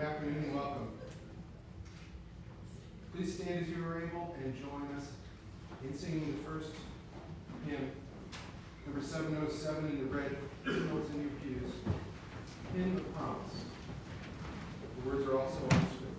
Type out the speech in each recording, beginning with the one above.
afternoon and welcome. Please stand as you are able and join us in singing the first hymn, number 707 in the red notes in your pews, Hymn of Promise. The words are also on the script.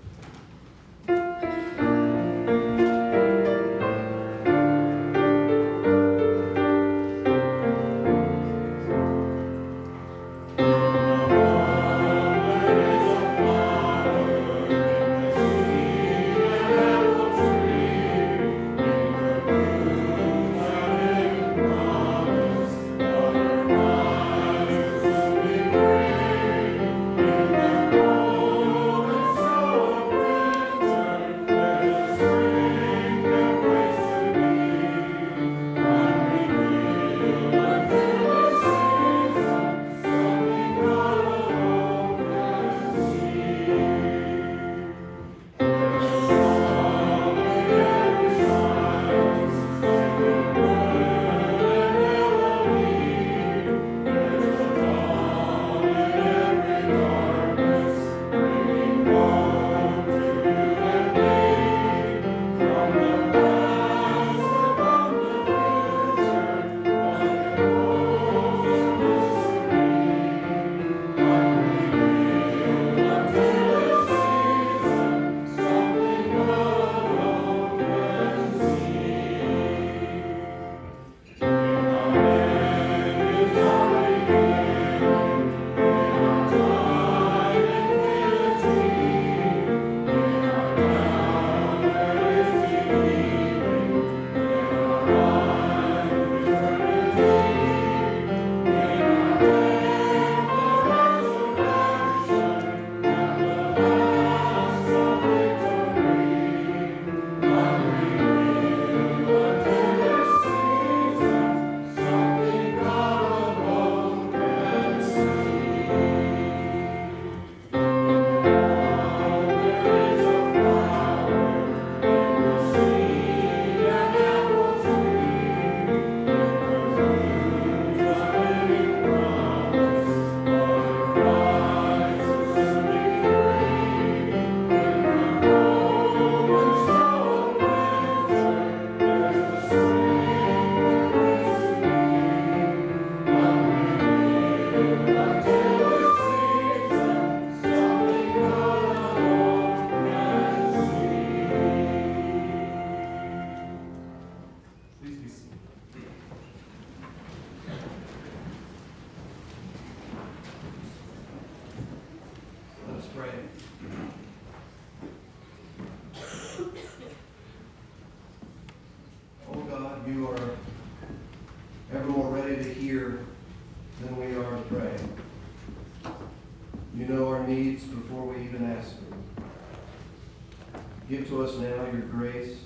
Give to us now your grace,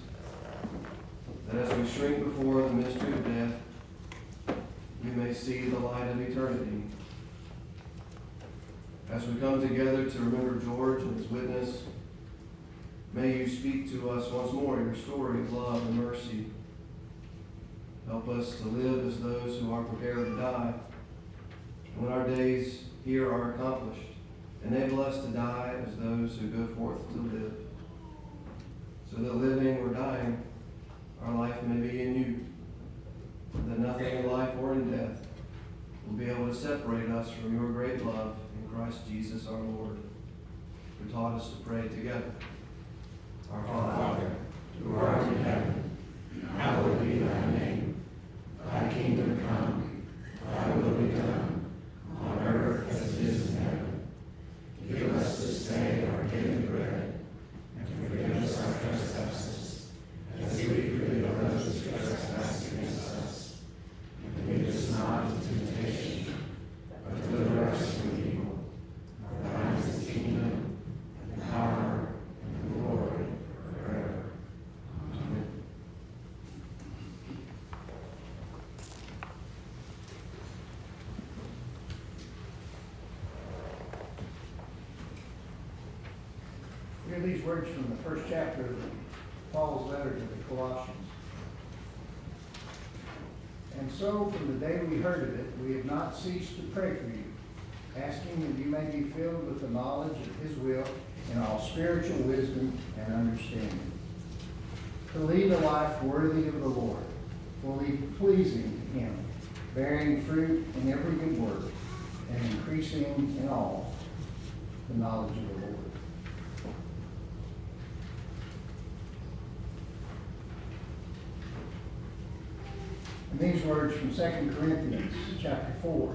that as we shrink before the mystery of death, we may see the light of eternity. As we come together to remember George and his witness, may you speak to us once more your story of love and mercy. Help us to live as those who are prepared to die. When our days here are accomplished, enable us to die as those who go forth to live, so that living or dying, our life may be in you, that nothing in life or in death will be able to separate us from your great love in Christ Jesus our Lord, who taught us to pray together. Our Father, who art in heaven, hallowed be thy name. Thy kingdom come, thy will be done, on earth as it is in heaven. Give us this day our daily bread, and forgive us our trespasses, as we forgive those who trespass against us. And lead us not into temptation, but deliver us from evil. For thine is the kingdom, and the power, and the glory, forever. Amen. Hear these words from the first chapter of Paul's letter to the Colossians. And so, from the day we heard of it, we have not ceased to pray for you, asking that you may be filled with the knowledge of his will in all spiritual wisdom and understanding, to lead a life worthy of the Lord, fully pleasing to Him, bearing fruit in every good work, and increasing in all the knowledge of the Lord. And these words from 2 Corinthians chapter 4.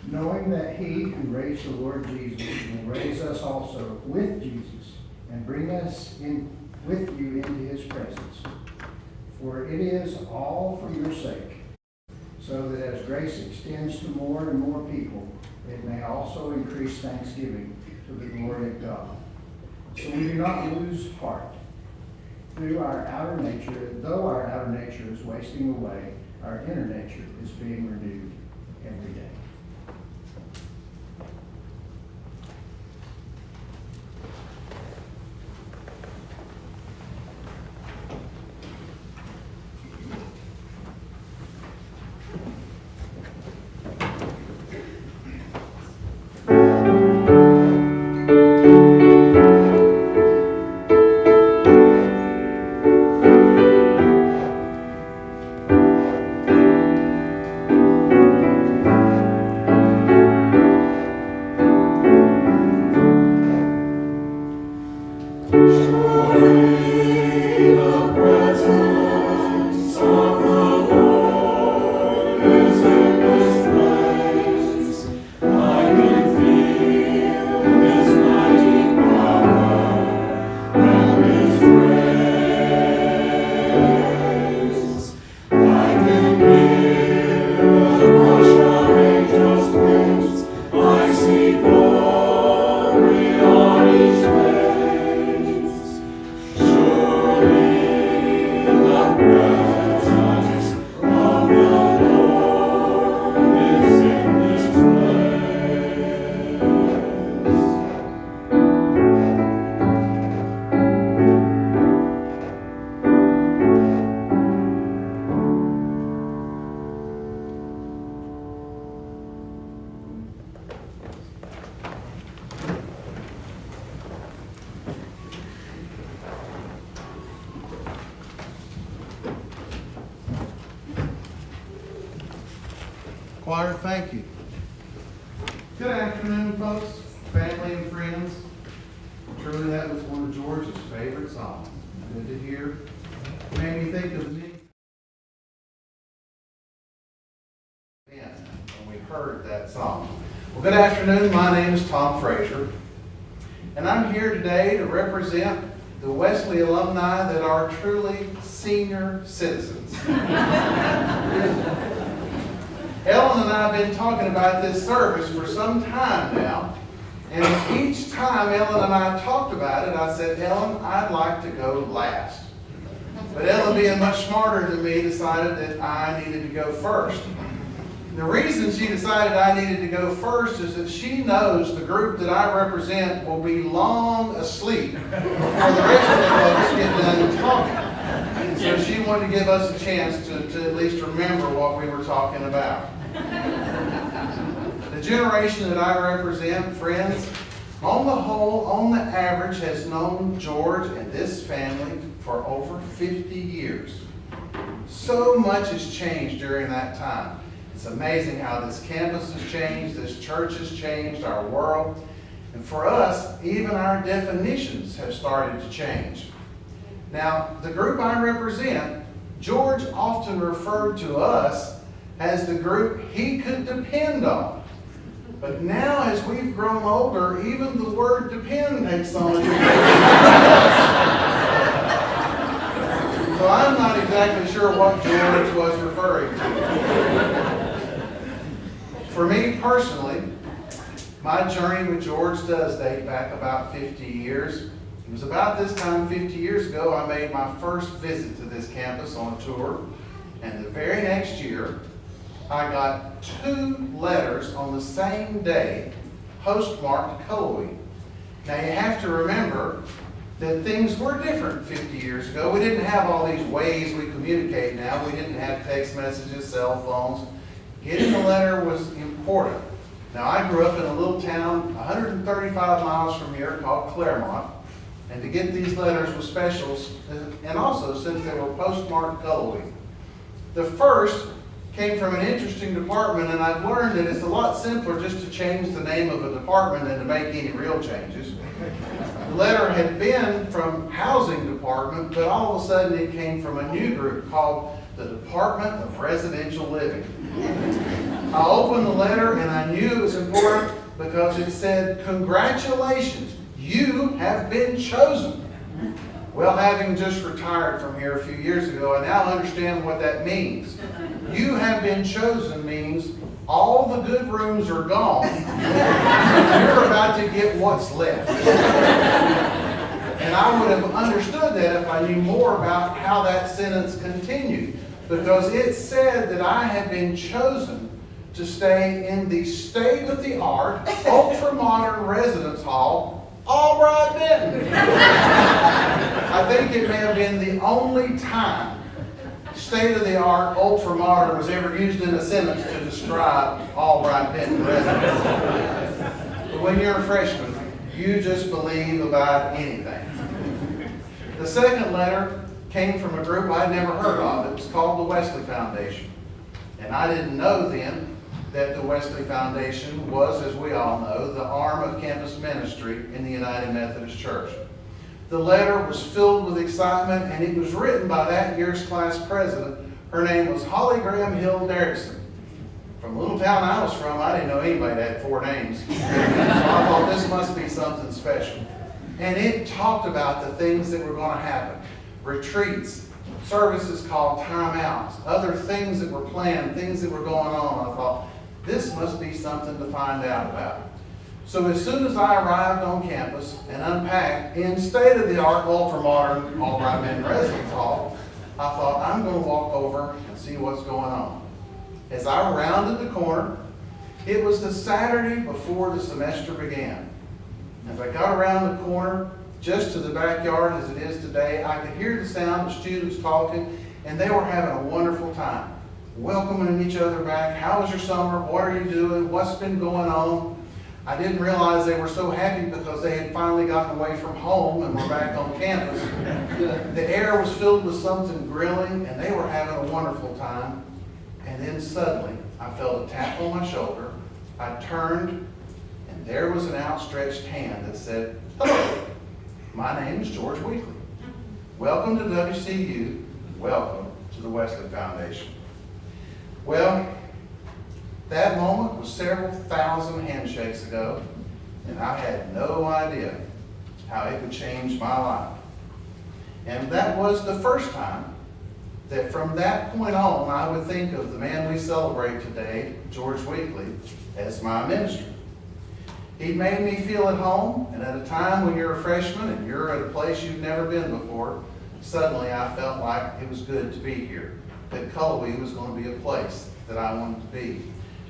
Knowing that He who raised the Lord Jesus will raise us also with Jesus and bring us in with you into His presence. For it is all for your sake, so that as grace extends to more and more people, it may also increase thanksgiving to the glory of God. So we do not lose heart. Though our outer nature is wasting away, our inner nature is being renewed every day. Choir, thank you. Good afternoon, folks, family and friends. Truly, that was one of George's favorite songs. Good to hear. It made me think of many when we heard that song. Well, good afternoon. My name is Tom Frazier, and I'm here today to represent the Wesley alumni that are truly senior citizens. Ellen and I have been talking about this service for some time now, and each time Ellen and I talked about it, I said, Ellen, I'd like to go last. But Ellen, being much smarter than me, decided that I needed to go first. The reason she decided I needed to go first is that she knows the group that I represent will be long asleep before the rest of the folks get done talking. So she wanted to give us a chance to at least remember what we were talking about. The generation that I represent, friends, on the whole, on the average, has known George and this family for over 50 years. So much has changed during that time. It's amazing how this campus has changed, this church has changed, our world. And for us, even our definitions have started to change. Now, the group I represent, George often referred to us as the group he could depend on. But now, as we've grown older, even the word depend takes on a different So I'm not exactly sure what George was referring to. For me personally, my journey with George does date back about 50 years. It was about this time 50 years ago I made my first visit to this campus on a tour. And the very next year, I got 2 letters on the same day, postmarked Cullowhee. Now you have to remember that things were different 50 years ago. We didn't have all these ways we communicate now. We didn't have text messages, cell phones. Getting a letter was important. Now I grew up in a little town 135 miles from here called Claremont. And to get these letters was special, and also since they were postmarked Cullowhee. The first came from an interesting department, and I've learned that it's a lot simpler just to change the name of a department than to make any real changes. The letter had been from Housing Department, but all of a sudden it came from a new group called the Department of Residential Living. I opened the letter and I knew it was important because it said, "Congratulations, you have been chosen." Well, having just retired from here a few years ago, I now understand what that means. You have been chosen means all the good rooms are gone. You're about to get what's left. And I would have understood that if I knew more about how that sentence continued. Because it said that I had been chosen to stay in the state-of-the-art, ultra-modern residence hall, Albright Benton. I think it may have been the only time state-of-the-art, ultra-modern was ever used in a sentence to describe Albright Benton residence. But when you're a freshman, you just believe about anything. The second letter came from a group I'd never heard of. It was called the Wesley Foundation. And I didn't know then that the Wesley Foundation was, as we all know, the arm of campus ministry in the United Methodist Church. The letter was filled with excitement, and it was written by that year's class president. Her name was Holly Graham Hill Derrickson. From the little town I was from, I didn't know anybody that had 4 names. So I thought this must be something special. And it talked about the things that were going to happen. Retreats, services called timeouts, other things that were planned, things that were going on. I thought, this must be something to find out about. So as soon as I arrived on campus and unpacked in state-of-the-art, ultra-modern Albright Benton residence hall, I thought, I'm going to walk over and see what's going on. As I rounded the corner, it was the Saturday before the semester began. As I got around the corner, just to the backyard as it is today, I could hear the sound of students talking, and they were having a wonderful time. Welcoming each other back. How was your summer? What are you doing? What's been going on? I didn't realize they were so happy because they had finally gotten away from home and were back on campus. The air was filled with something grilling, and they were having a wonderful time. And then suddenly, I felt a tap on my shoulder. I turned, and there was an outstretched hand that said, "Hello. My name is George Weekley. Welcome to WCU. Welcome to the Wesley Foundation." Well, that moment was several thousand handshakes ago, and I had no idea how it would change my life. And that was the first time that from that point on, I would think of the man we celebrate today, George Weekley, as my minister. He made me feel at home, and at a time when you're a freshman and you're at a place you've never been before, suddenly I felt like it was good to be here, that Cullowhee was going to be a place that I wanted to be.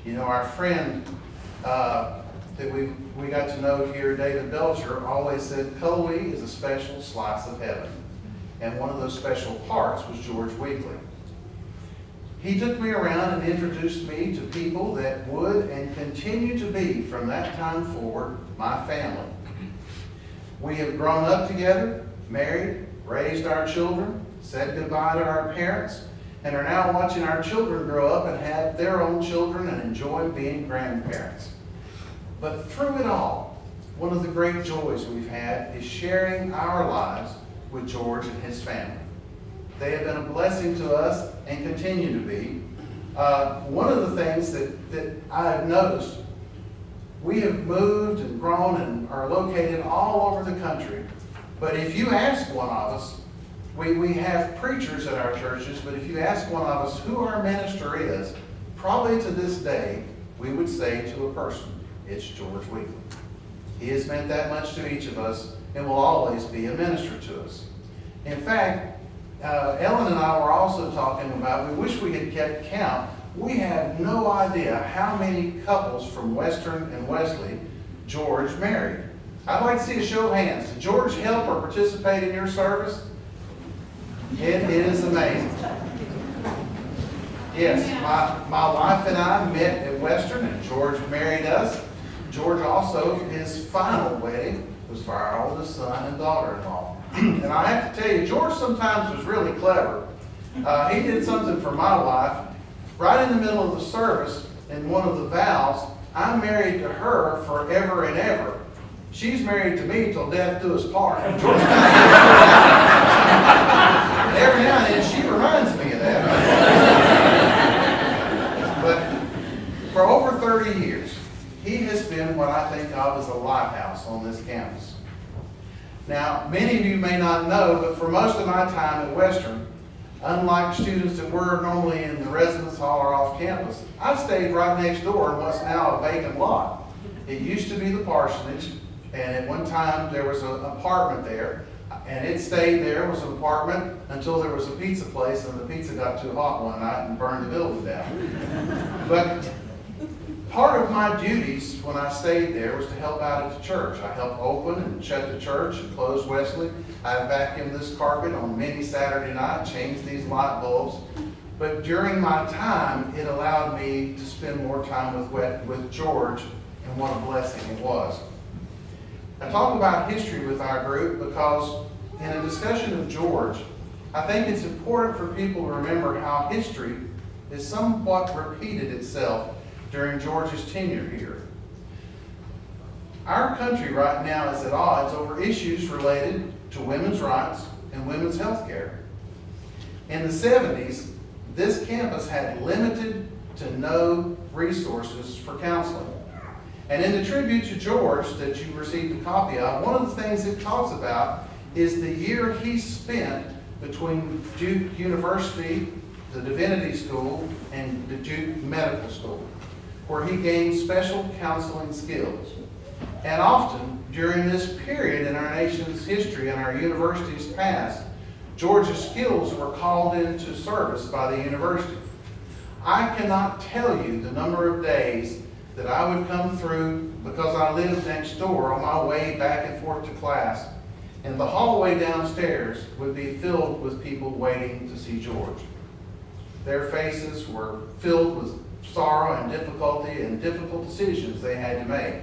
You know, our friend that we got to know here, David Belcher, always said Cullowhee is a special slice of heaven. And one of those special parts was George Weekley. He took me around and introduced me to people that would and continue to be, from that time forward, my family. We have grown up together, married, raised our children, said goodbye to our parents, and are now watching our children grow up and have their own children and enjoy being grandparents. But through it all, one of the great joys we've had is sharing our lives with George and his family. They have been a blessing to us and continue to be. One of the things that I have noticed, we have moved and grown and are located all over the country. But if you ask one of us, we have preachers at our churches, but if you ask one of us who our minister is, probably to this day, we would say to a person, it's George Weekley. He has meant that much to each of us and will always be a minister to us. In fact, Ellen and I were also talking about, we wish we had kept count. We have no idea how many couples from Western and Wesley George married. I'd like to see a show of hands. Did George help or participate in your service? It is amazing. Yes, my wife and I met at Western, and George married us. George also, his final wedding was for our oldest son and daughter-in-law. And I have to tell you, George sometimes was really clever. He did something for my wife. Right in the middle of the service, in one of the vows, I'm married to her forever and ever. She's married to me till death do us part. And George every now and then she reminds me of that. But for over 30 years, he has been what I think of as a lighthouse on this campus. Now, many of you may not know, but for most of my time at Western, unlike students that were normally in the residence hall or off campus, I stayed right next door in what's now a vacant lot. It used to be the parsonage, and at one time there was an apartment there, and it stayed there, was an apartment, until there was a pizza place, and the pizza got too hot one night and burned the building down. But part of my duties when I stayed there was to help out at the church. I helped open and shut the church and close Wesley. I vacuumed this carpet on many Saturday nights, changed these light bulbs. But during my time, it allowed me to spend more time with George, and what a blessing it was. I talk about history with our group because in a discussion of George, I think it's important for people to remember how history is somewhat repeated itself during George's tenure here. Our country right now is at odds over issues related to women's rights and women's health care. In the 70s, this campus had limited to no resources for counseling. And in the tribute to George that you received a copy of, one of the things it talks about is the year he spent between Duke University, the Divinity School, and the Duke Medical School, where he gained special counseling skills. And often, during this period in our nation's history and our university's past, George's skills were called into service by the university. I cannot tell you the number of days that I would come through because I lived next door on my way back and forth to class, and the hallway downstairs would be filled with people waiting to see George. Their faces were filled with sorrow and difficulty and difficult decisions they had to make.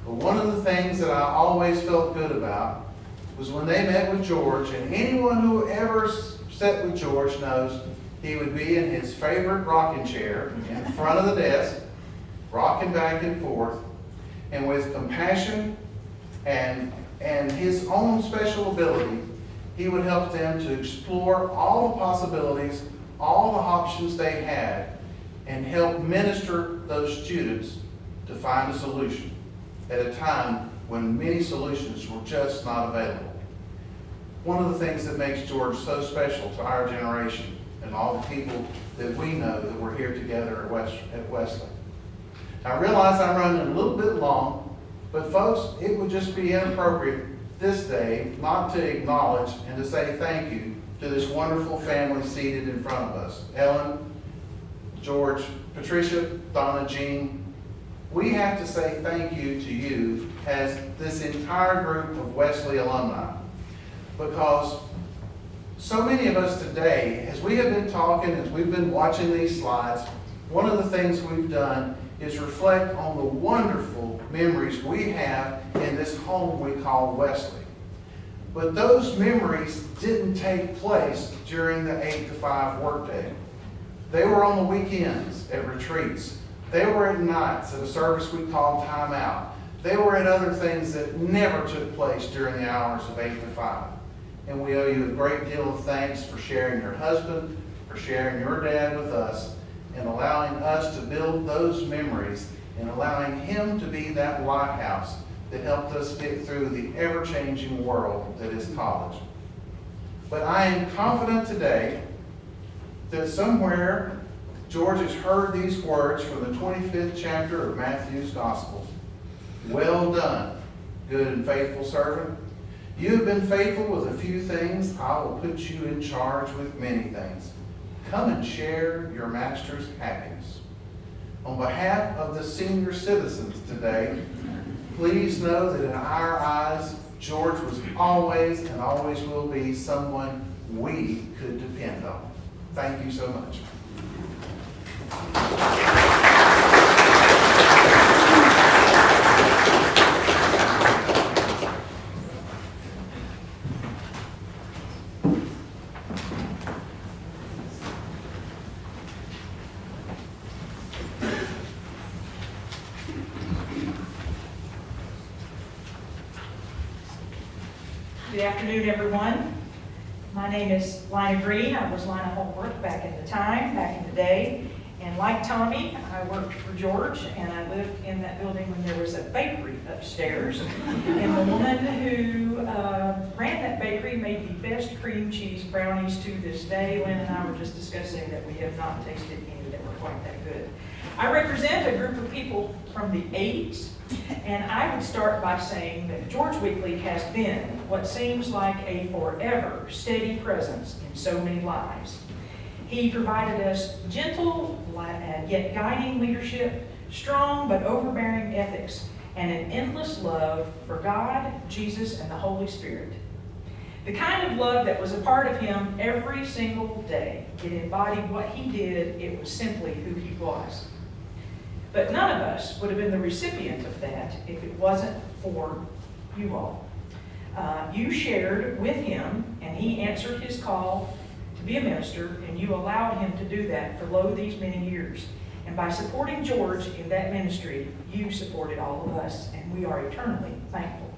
But one of the things that I always felt good about was when they met with George, and anyone who ever sat with George knows he would be in his favorite rocking chair in front of the desk, rocking back and forth, and with compassion and his own special ability, he would help them to explore all the possibilities, all the options they had, and help minister those students to find a solution at a time when many solutions were just not available. One of the things that makes George so special to our generation and all the people that we know that we're here together at Wesley. I realize I'm running a little bit long, but folks, it would just be inappropriate this day not to acknowledge and to say thank you to this wonderful family seated in front of us. Ellen, George, Patricia, Donna, Jean. We have to say thank you to you as this entire group of Wesley alumni, because so many of us today, as we have been talking, as we've been watching these slides, one of the things we've done is reflect on the wonderful memories we have in this home we call Wesley. But those memories didn't take place during the 8 to 5 workday. They were on the weekends at retreats. They were at nights at a service we called Time Out. They were at other things that never took place during the hours of 8 to 5. And we owe you a great deal of thanks for sharing your husband, for sharing your dad with us, and allowing us to build those memories and allowing him to be that lighthouse that helped us get through the ever-changing world that is college. But I am confident today that somewhere George has heard these words from the 25th chapter of Matthew's Gospel. Well done, good and faithful servant. You have been faithful with a few things. I will put you in charge with many things. Come and share your master's happiness. On behalf of the senior citizens today, Please know that in our eyes, George was always and always will be someone we could depend on. Thank you so much. Good afternoon, everyone. My name is Lina Green. I was Lina Holbrook back in the day. And like Tommy, I worked for George, and I lived in that building when there was a bakery upstairs. And the woman who ran that bakery made the best cream cheese brownies to this day. Lynn and I were just discussing that we have not tasted any that were quite that good. I represent a group of people from the 80s, and I would start by saying that George Weekley has been what seems like a forever steady presence in so many lives. He provided us gentle yet guiding leadership, strong but overbearing ethics, and an endless love for God, Jesus, and the Holy Spirit. The kind of love that was a part of him every single day. It embodied what he did. It was simply who he was. But none of us would have been the recipient of that if it wasn't for you all. You shared with him, and he answered his call to be a minister, and you allowed him to do that for these many years. And by supporting George in that ministry, you supported all of us, and we are eternally thankful.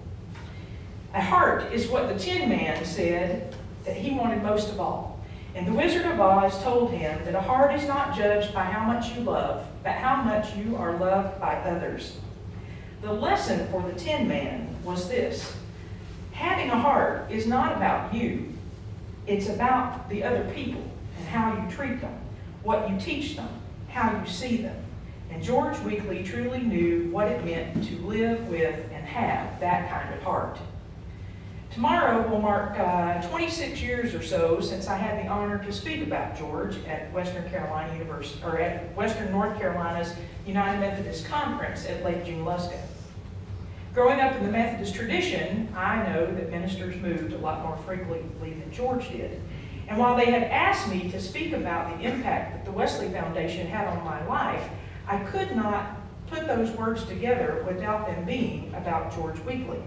A heart is what the Tin Man said that he wanted most of all. And the Wizard of Oz told him that a heart is not judged by how much you love, but how much you are loved by others. The lesson for the Tin Man was this: having a heart is not about you. It's about the other people and how you treat them, what you teach them, how you see them. And George Weekley truly knew what it meant to live with and have that kind of heart. Tomorrow will mark 26 years or so since I had the honor to speak about George at Western North Carolina's United Methodist Conference at Lake Junaluska. Growing up in the Methodist tradition, I know that ministers moved a lot more frequently than George did. And while they had asked me to speak about the impact that the Wesley Foundation had on my life, I could not put those words together without them being about George Weekley.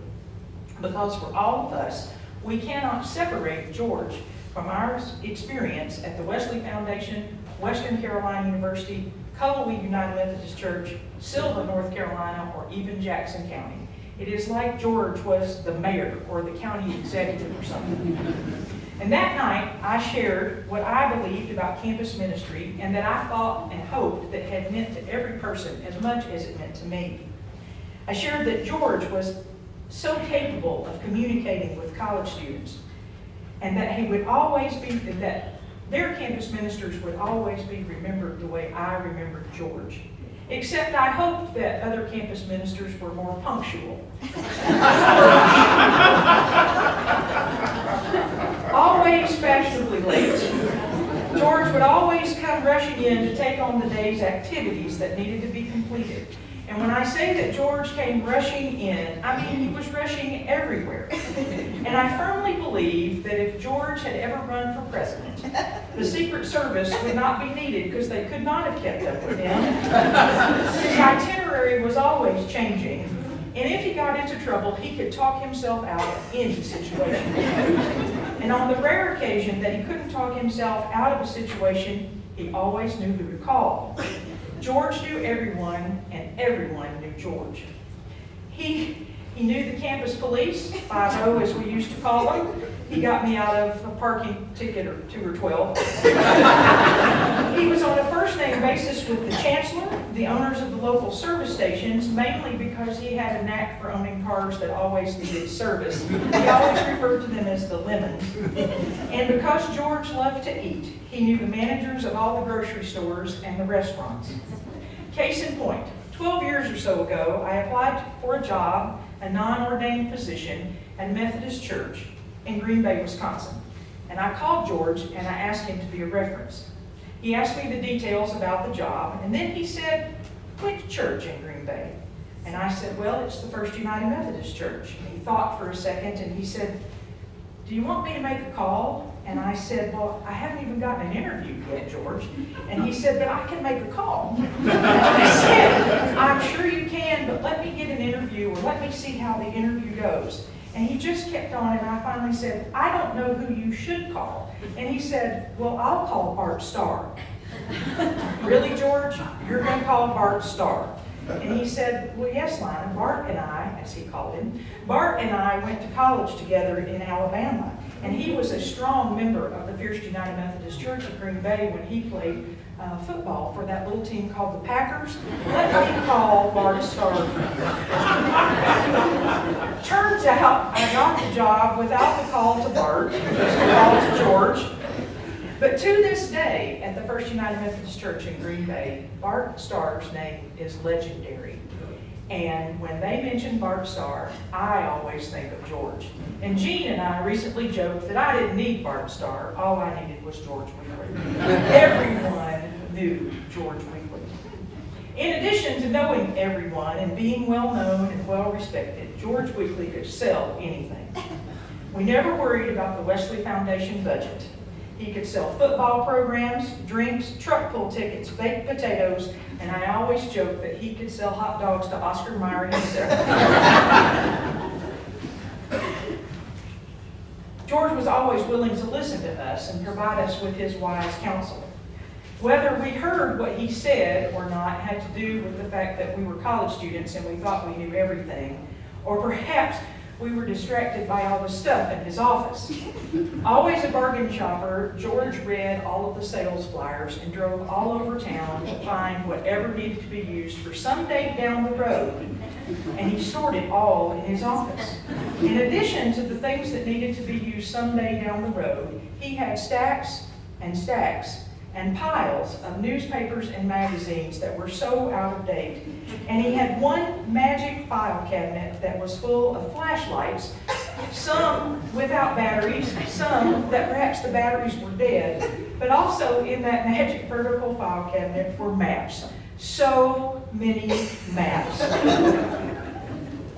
Because for all of us, we cannot separate George from our experience at the Wesley Foundation, Western Carolina University, Cullowhee United Methodist Church, Sylva, North Carolina, or even Jackson County. It is like George was the mayor or the county executive or something. And that night, I shared what I believed about campus ministry and that I thought and hoped that had meant to every person as much as it meant to me. I shared that George was so capable of communicating with college students, and that he would always be, that their campus ministers would always be remembered the way I remembered George. Except I hoped that other campus ministers were more punctual. Always fashionably late. George would always come rushing in to take on the day's activities that needed to be completed. And when I say that George came rushing in, I mean he was rushing everywhere. And I firmly believe that if George had ever run for president, the Secret Service would not be needed because they could not have kept up with him. His itinerary was always changing. And if he got into trouble, he could talk himself out of any situation. And on the rare occasion that he couldn't talk himself out of a situation, he always knew who to call. George knew everyone, and everyone knew George. He knew the campus police, 5-0 as we used to call them. He got me out of a parking ticket or 2 or 12. He was on a first-name basis with the chancellor, the owners of the local service stations, mainly because he had a knack for owning cars that always needed service. He always referred to them as the lemons. And because George loved to eat, he knew the managers of all the grocery stores and the restaurants. Case in point, 12 years or so ago, I applied for a job, a non-ordained position, at a Methodist church in Green Bay, Wisconsin. And I called George and I asked him to be a reference. He asked me the details about the job, and then he said, "Which church in Green Bay?" And I said, well, it's the First United Methodist Church. And he thought for a second, and he said, do you want me to make a call? And I said, well, I haven't even gotten an interview yet, George. And he said, but I can make a call. And I said, I'm sure you can, but let me get an interview, or let me see how the interview goes. And he just kept on, and I finally said, I don't know who you should call. And he said, well, I'll call Bart Starr. Really, George? You're going to call Bart Starr? And he said, well, yes, Lina, Bart and I, as he called him, Bart and I went to college together in Alabama. And he was a strong member of the First United Methodist Church of Green Bay when he played football for that little team called the Packers. Let me call Bart Starr. Turns out I got the job without the call to Bart, just a call to George. But to this day, at the First United Methodist Church in Green Bay, Bart Starr's name is legendary. And when they mention Bart Starr, I always think of George. And Jean and I recently joked that I didn't need Bart Starr. All I needed was George Weekley. Everyone knew George Weekley. In addition to knowing everyone and being well known and well respected, George Weekley could sell anything. We never worried about the Wesley Foundation budget. He could sell football programs, drinks, truck pull tickets, baked potatoes, and I always joke that he could sell hot dogs to Oscar Mayer himself. George was always willing to listen to us and provide us with his wise counsel. Whether we heard what he said or not had to do with the fact that we were college students and we thought we knew everything, or perhaps we were distracted by all the stuff in his office. Always a bargain shopper, George read all of the sales flyers and drove all over town to find whatever needed to be used for someday down the road. And he stored it all in his office. In addition to the things that needed to be used someday down the road, he had stacks and stacks and piles of newspapers and magazines that were so out of date. And he had one magic file cabinet that was full of flashlights, some without batteries, some that perhaps the batteries were dead, but also in that magic vertical file cabinet were maps. So many maps.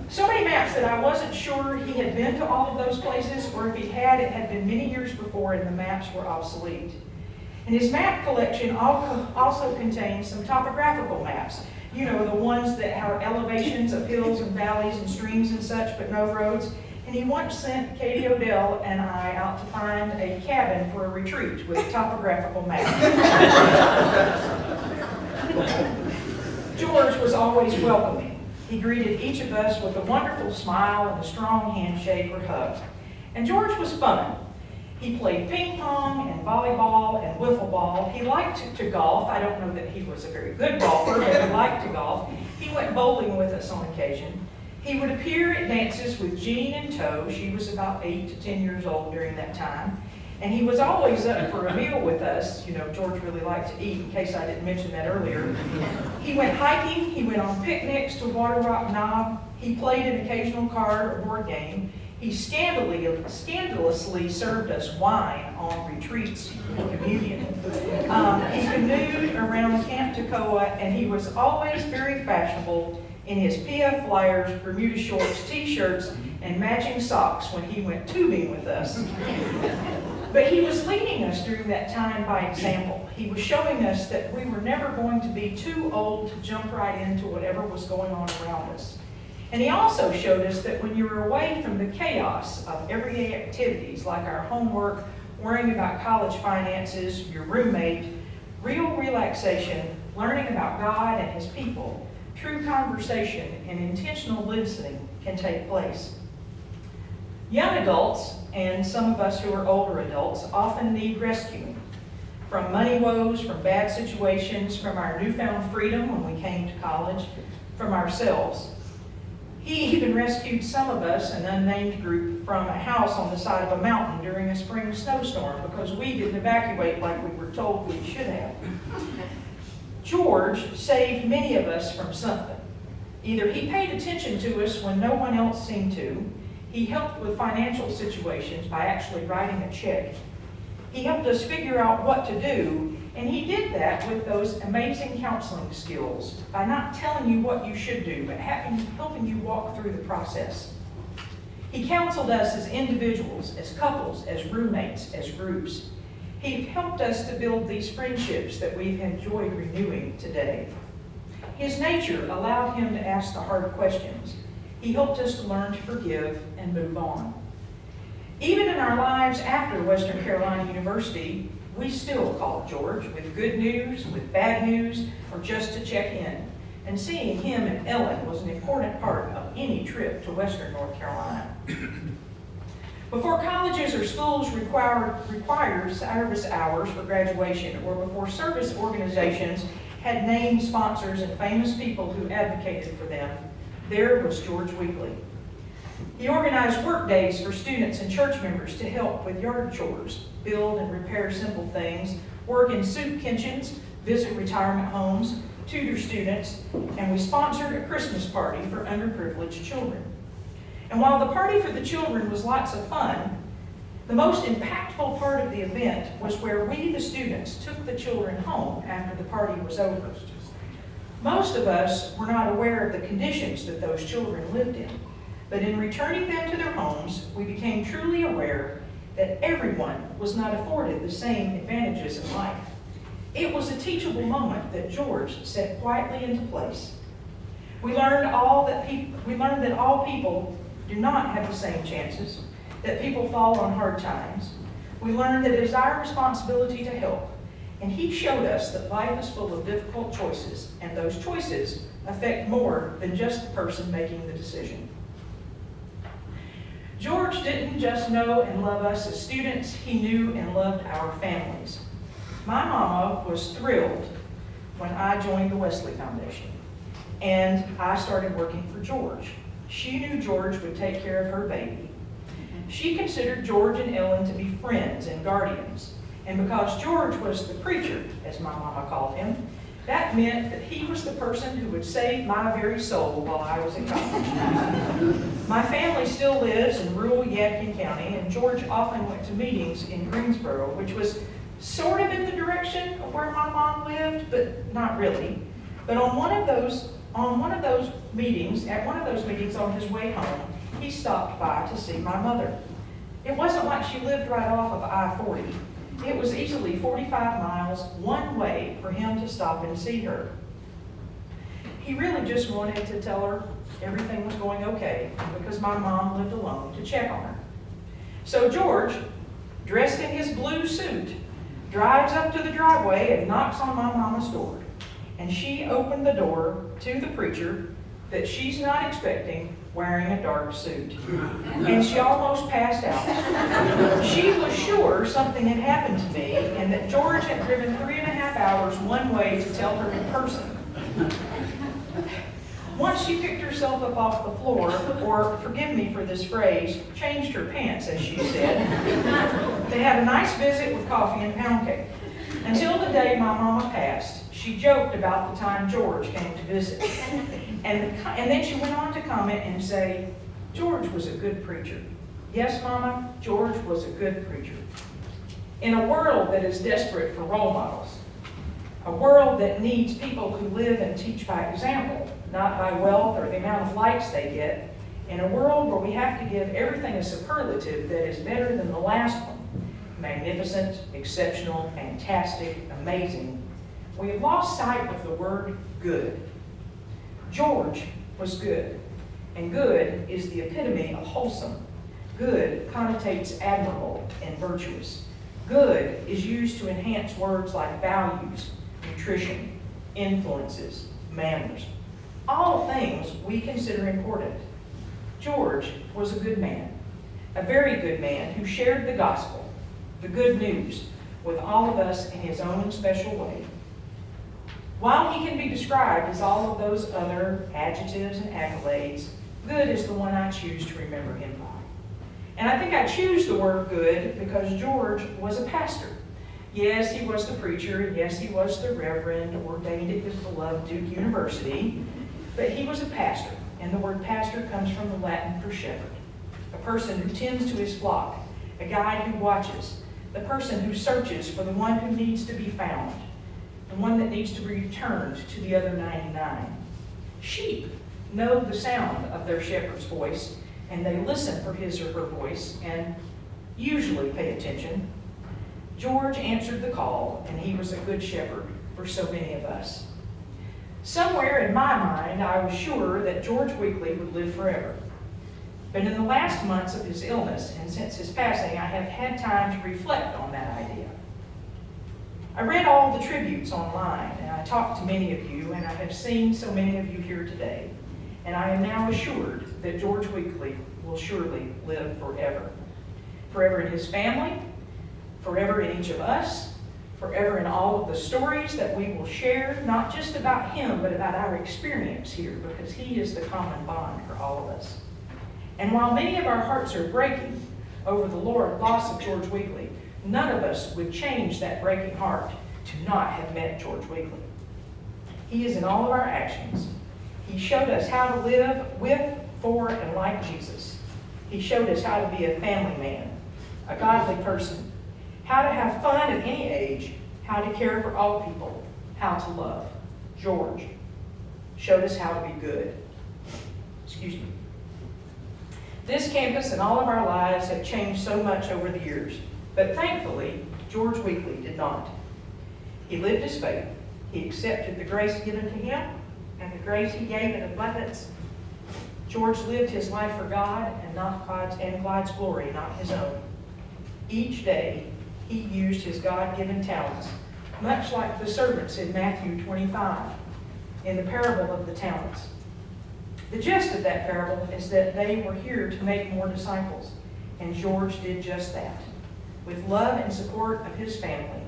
So many maps that I wasn't sure he had been to all of those places, or if he had, it had been many years before and the maps were obsolete. And his map collection also contains some topographical maps. You know, the ones that have elevations of hills and valleys and streams and such, but no roads. And he once sent Katie Odell and I out to find a cabin for a retreat with a topographical map. George was always welcoming. He greeted each of us with a wonderful smile and a strong handshake or hug. And George was fun. He played ping pong and volleyball and wiffle ball. He liked to golf. I don't know that he was a very good golfer, but he liked to golf. He went bowling with us on occasion. He would appear at dances with Jean in tow. She was about 8 to 10 years old during that time. And he was always up for a meal with us. You know, George really liked to eat, in case I didn't mention that earlier. He went hiking. He went on picnics to Water Rock Knob. He played an occasional card or board game. He scandalously served us wine on retreats and communion. He canoed around Camp Toccoa, and he was always very fashionable in his PF Flyers, Bermuda shorts, t-shirts, and matching socks when he went tubing with us. But he was leading us during that time by example. He was showing us that we were never going to be too old to jump right into whatever was going on around us. And he also showed us that when you were away from the chaos of everyday activities like our homework, worrying about college finances, your roommate, real relaxation, learning about God and His people, true conversation, and intentional listening can take place. Young adults, and some of us who are older adults, often need rescuing. From money woes, from bad situations, from our newfound freedom when we came to college, from ourselves. He even rescued some of us, an unnamed group, from a house on the side of a mountain during a spring snowstorm because we didn't evacuate like we were told we should have. George saved many of us from something. Either he paid attention to us when no one else seemed to, he helped with financial situations by actually writing a check. He helped us figure out what to do, and he did that with those amazing counseling skills by not telling you what you should do, but helping you walk through the process. He counseled us as individuals, as couples, as roommates, as groups. He helped us to build these friendships that we've enjoyed renewing today. His nature allowed him to ask the hard questions. He helped us to learn to forgive and move on. Even in our lives after Western Carolina University, we still call George with good news, with bad news, or just to check in. And seeing him and Ellen was an important part of any trip to Western North Carolina. Before colleges or schools require service hours for graduation, or before service organizations had named sponsors and famous people who advocated for them, there was George Weekley. He organized work days for students and church members to help with yard chores, build and repair simple things, work in soup kitchens, visit retirement homes, tutor students, and we sponsored a Christmas party for underprivileged children. And while the party for the children was lots of fun, the most impactful part of the event was where we, the students, took the children home after the party was over. Most of us were not aware of the conditions that those children lived in, but in returning them to their homes, we became truly aware that everyone was not afforded the same advantages in life. It was a teachable moment that George set quietly into place. We learned that all people do not have the same chances, that people fall on hard times. We learned that it is our responsibility to help, and he showed us that life is full of difficult choices, and those choices affect more than just the person making the decision. George didn't just know and love us as students, he knew and loved our families. My mama was thrilled when I joined the Wesley Foundation, and I started working for George. She knew George would take care of her baby. She considered George and Ellen to be friends and guardians, and because George was the preacher, as my mama called him, that meant that he was the person who would save my very soul while I was in college. My family still lives in rural Yadkin County, and George often went to meetings in Greensboro, which was sort of in the direction of where my mom lived, but not really. But at one of those meetings on his way home, he stopped by to see my mother. It wasn't like she lived right off of I-40. It was easily 45 miles one way for him to stop and see her. He really just wanted to tell her everything was going okay, because my mom lived alone, to check on her. So George, dressed in his blue suit, drives up to the driveway and knocks on my mama's door. And she opened the door to the preacher that she's not expecting, wearing a dark suit. And she almost passed out. She was sure something had happened to me and that George had driven 3.5 hours one way to tell her in person. Once she picked herself up off the floor, or forgive me for this phrase, changed her pants, as she said, they had a nice visit with coffee and pound cake. Until the day my mama passed, she joked about the time George came to visit. And then she went on to comment and say, George was a good preacher. Yes, Mama, George was a good preacher. In a world that is desperate for role models, a world that needs people who live and teach by example, not by wealth or the amount of likes they get, in a world where we have to give everything a superlative that is better than the last one, magnificent, exceptional, fantastic, amazing, we have lost sight of the word good. George was good, and good is the epitome of wholesome. Good connotates admirable and virtuous. Good is used to enhance words like values, nutrition, influences, manners. All things we consider important. George was a good man, a very good man who shared the gospel, the good news, with all of us in his own special way. While he can be described as all of those other adjectives and accolades, good is the one I choose to remember him by. And I think I choose the word good because George was a pastor. Yes, he was the preacher, and yes, he was the reverend ordained at his beloved Duke University, but he was a pastor, and the word pastor comes from the Latin for shepherd, a person who tends to his flock, a guide who watches, the person who searches for the one who needs to be found, the one that needs to be returned to the other 99. Sheep know the sound of their shepherd's voice, and they listen for his or her voice and usually pay attention. George answered the call, and he was a good shepherd for so many of us. Somewhere in my mind, I was sure that George Weekley would live forever. But in the last months of his illness and since his passing, I have had time to reflect on that idea. I read all the tributes online, and I talked to many of you, and I have seen so many of you here today. And I am now assured that George Weekley will surely live forever. Forever in his family, forever in each of us, forever in all of the stories that we will share, not just about him, but about our experience here, because he is the common bond for all of us. And while many of our hearts are breaking over the loss of George Weekley, none of us would change that breaking heart to not have met George Weekley. He is in all of our actions. He showed us how to live with, for, and like Jesus. He showed us how to be a family man, a godly person, how to have fun at any age, how to care for all people, how to love. George showed us how to be good. Excuse me. This campus and all of our lives have changed so much over the years, but thankfully, George Weekley did not. He lived his faith. He accepted the grace given to him and the grace he gave in abundance. George lived his life for God and Clyde's glory, not his own. Each day, he used his God-given talents, much like the servants in Matthew 25, in the parable of the talents. The gist of that parable is that they were here to make more disciples, and George did just that, with love and support of his family.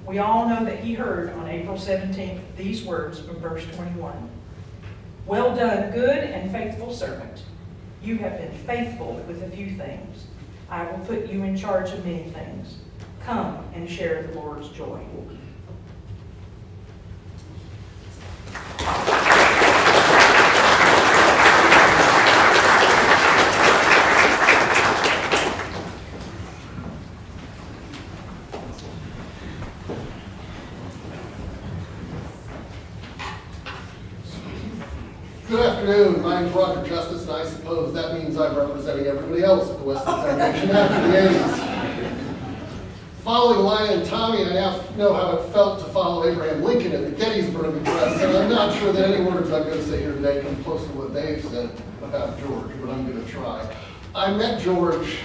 We all know that he heard on April 17th these words from verse 21. "Well done, good and faithful servant. You have been faithful with a few things. I will put you in charge of many things. Come and share the Lord's joy." Good afternoon. My name is Roger Justice, and I suppose that means I'm representing everybody else at the Wesley Foundation after the 80s. Following Lina and Tommy, I now know how it felt to follow Abraham Lincoln at the Gettysburg Address, and I'm not sure that any words I'm going to say here today come close to what they've said about George, but I'm going to try. I met George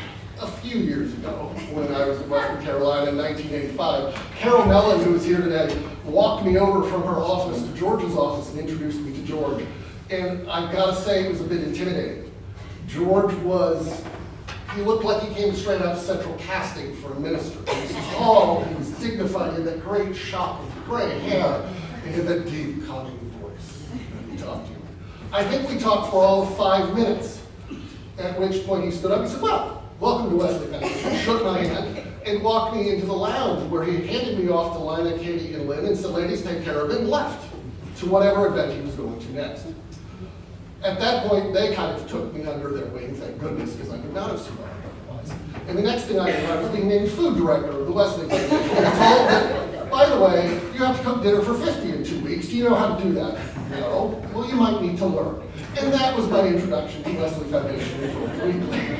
a few years ago when I was in Western Carolina in 1985. Carol Mellon, who is here today, walked me over from her office to George's office and introduced me to George. And I've got to say it was a bit intimidating. George he looked like he came straight out of central casting for a minister. He was tall, he was dignified, he had that great shock of gray hair, and he had that deep, calming voice when he talked to you. I think we talked for all of 5 minutes, at which point he stood up and said, "Well, welcome to Wesley Foundation," shook my hand, and walked me into the lounge where he handed me off to Lina, Katie, and Lynn and said, "Ladies, take care of it," and left to whatever event he was going to next. At that point, they kind of took me under their wing, thank goodness, because I could not have survived otherwise. And the next thing I knew, I was being named food director of the Wesley Foundation. And told that, by the way, you have to cook dinner for 50 in 2 weeks. Do you know how to do that? No? Well, you might need to learn. And that was my introduction to Wesley Foundation and George Weekley.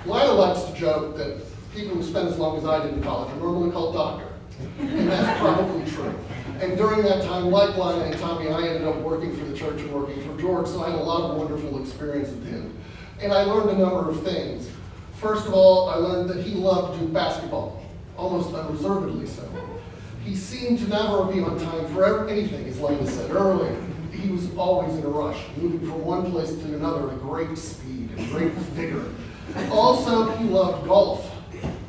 Lina likes to joke that people who spend as long as I did in college are normally called doctor. And that's probably true. And during that time, like Lina and Tommy, I ended up working for the church and working for George, so I had a lot of wonderful experience with him. And I learned a number of things. First of all, I learned that he loved to do basketball, almost unreservedly so. He seemed to never be on time for anything, as Lina said earlier. He was always in a rush, moving from one place to another at great speed and great vigor. Also, he loved golf,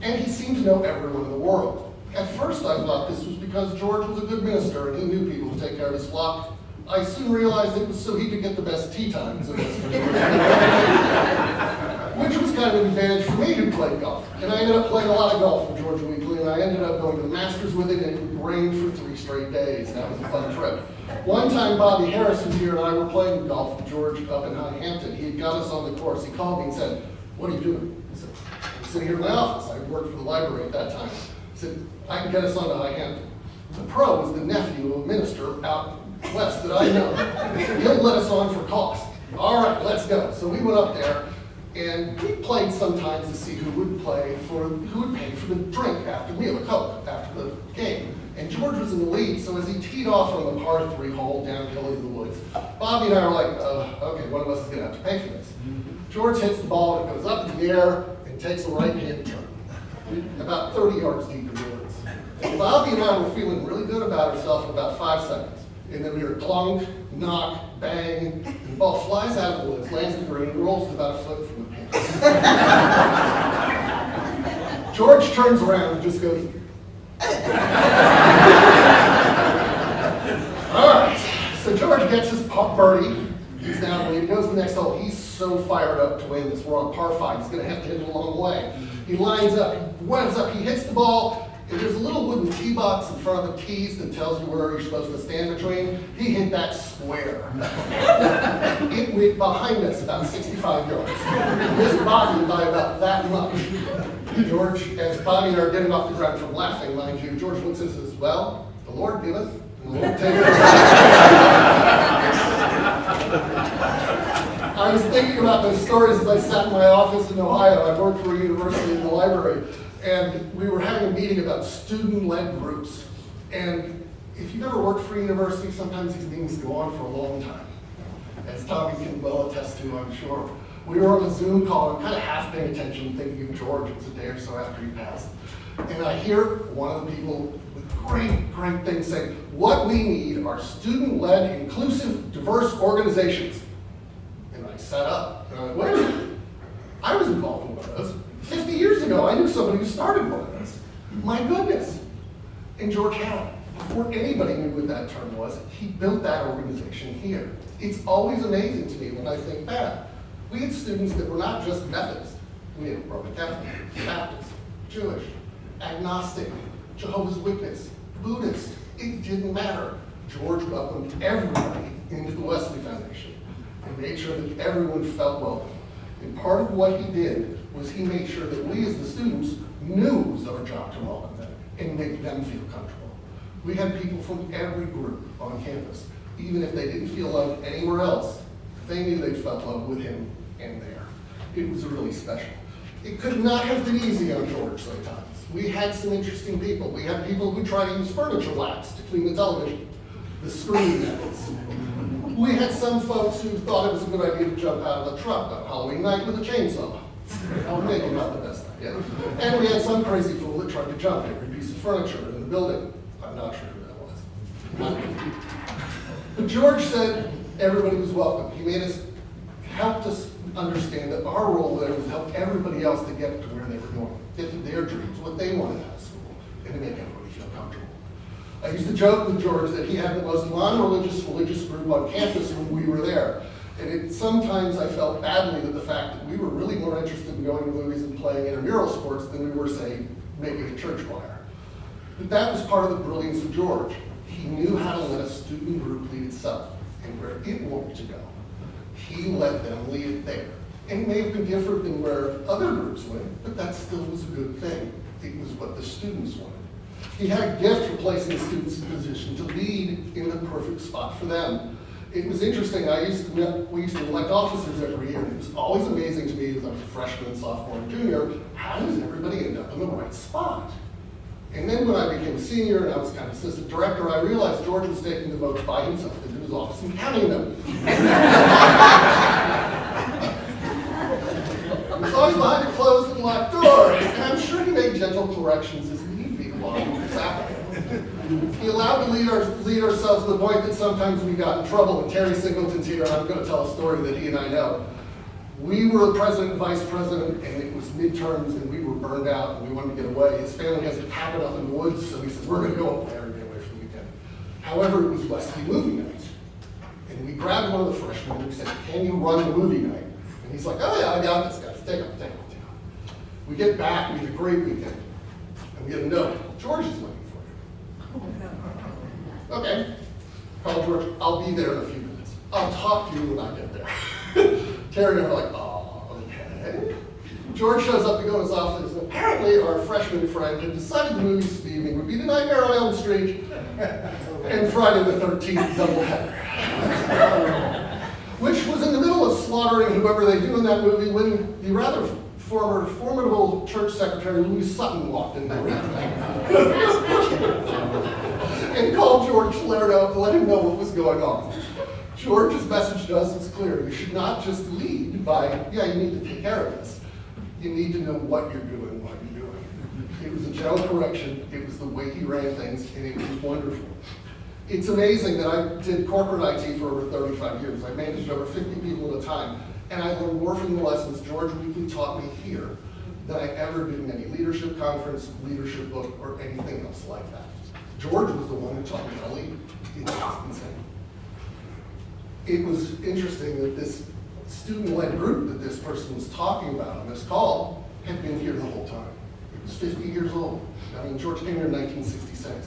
and he seemed to know everyone in the world. At first, I thought this was because George was a good minister and he knew people to take care of his flock. I soon realized it was so he could get the best tee times, which was kind of an advantage for me who played golf. And I ended up playing a lot of golf with George Weekley, and I ended up going to the Masters with him, and it rained for 3 straight days. That was a fun trip. One time, Bobby Harris was here, and I were playing golf with George up in Hampton. He had got us on the course. He called me and said, "What are you doing?" I said, "I'm sitting here in my office. I worked for the library at that time." He said, "I can get us on to High Hampton. The pro is the nephew of a minister out west that I know. He'll let us on for cost." "All right, let's go." So we went up there, and we played sometimes to see who would pay for the drink after meal, a Coke, after the game. And George was in the lead, so as he teed off on the par 3 hole downhill into the woods, Bobby and I were like, okay, one of us is going to have to pay for this. George hits the ball, and it goes up in the air and takes a right-hand turn, about 30 yards deep in the woods. And Bobby and I were feeling really good about ourselves for about 5 seconds. And then we hear clunk, knock, bang, and the ball flies out of the woods, lands in the green, and rolls about a foot from the pin. George turns around and just goes, all right. So George gets his birdie. He's now when he goes to the next hole. He's so fired up to win this. We're on par 5. He's going to have to hit it a long way. He lines up, he winds up, he hits the ball. And there's a little wooden tee box in front of the tees that tells you where you're supposed to stand between. He hit that square. It went behind us about 65 yards. Missed Bobby by about that much. George, as Bobby and I are getting off the ground from laughing, mind you, George looks and says, "Well, the Lord giveth, and the Lord taketh." I was thinking about those stories as I sat in my office in Ohio. I worked for a university in the library. And we were having a meeting about student-led groups. And if you've ever worked for a university, sometimes these meetings go on for a long time. As Tommy can well attest to, I'm sure. We were on a Zoom call, and kind of half paying attention, thinking of George. It was a day or so after he passed. And I hear one of the people with great things saying, "What we need are student-led, inclusive, diverse organizations." And I sat up, and I went, "Wait a minute. I was involved in one of those. 50 years ago, I knew somebody who started one of those. My goodness." And George Howard, before anybody knew what that term was, he built that organization here. It's always amazing to me when I think back. We had students that were not just Methodist. We had Roman Catholic, Baptist, Jewish, agnostic, Jehovah's Witness, Buddhist. It didn't matter. George welcomed everybody into the Wesley Foundation and made sure that everyone felt welcome. And part of what he did was he made sure that we as the students knew it was our job to welcome them and make them feel comfortable. We had people from every group on campus. Even if they didn't feel loved anywhere else, they knew they felt loved with him and there. It was really special. It could not have been easy on George sometimes. We had some interesting people. We had people who tried to use furniture wax to clean the television, the screen that is. We had some folks who thought it was a good idea to jump out of a truck on Halloween night with a chainsaw. Oh, maybe not the best idea. And we had some crazy fool that tried to jump every piece of furniture in the building. I'm not sure who that was. But George said everybody was welcome. He helped us understand that our role there was to help everybody else to get to where they were going, get to their dreams, what they wanted out of school, and to make everybody feel comfortable. I used to joke with George that he had the most non-religious religious group on campus when we were there. And sometimes I felt badly that the fact that we were really more interested in going to movies and playing intramural sports than we were, say, making a church choir. But that was part of the brilliance of George. He knew how to let a student group lead itself and where it wanted to go. He let them lead it there. And it may have been different than where other groups went, but that still was a good thing. It was what the students wanted. He had a gift for placing the students in a position to lead in the perfect spot for them. It was interesting, we used to elect officers every year, and it was always amazing to me as I was a freshman, sophomore, and junior, how does everybody end up in the right spot? And then when I became a senior and I was kind of assistant director, I realized George was taking the votes by himself into his office and counting them. He was always behind a closed and locked door, and I'm sure he made gentle corrections as need be while he was happening. He allowed to lead ourselves to the point that sometimes we got in trouble. And Terry Singleton's here, and I'm going to tell a story that he and I know. We were the president and vice president, and it was midterms, and we were burned out, and we wanted to get away. His family has a cabin up in the woods, so he said, we're going to go up there and get away for the weekend. However, it was Wesley movie night. And we grabbed one of the freshmen, and we said, can you run the movie night? And he's like, oh yeah, I got this, guys. Take off. We get back, we had a great weekend. And we get a note, George is waiting for you. Okay. Call George, I'll be there in a few minutes. I'll talk to you when I get there. Terry and I are like, oh, okay. George shows up to go to his office, and apparently our freshman friend had decided the movie this evening would be The Nightmare on Elm Street and Friday the 13th doubleheader. Which was in the middle of slaughtering whoever they do in that movie when the rather formidable church secretary Louis Sutton walked in there and called George Lerdo to let him know what was going on. George's message to us is clear. You should not just lead by, yeah, you need to take care of this. You need to know what you're doing, what you're doing. It was a gentle correction. It was the way he ran things, and it was wonderful. It's amazing that I did corporate IT for over 35 years. I managed over 50 people at a time, and I learned more from the lessons George Weekley taught me here than I ever did in any leadership conference, leadership book, or anything else like that. George was the one who taught me how to lead. It's just insane. It was interesting that this student-led group that this person was talking about on this call had been here the whole time. It was 50 years old. I mean, George came here in 1966,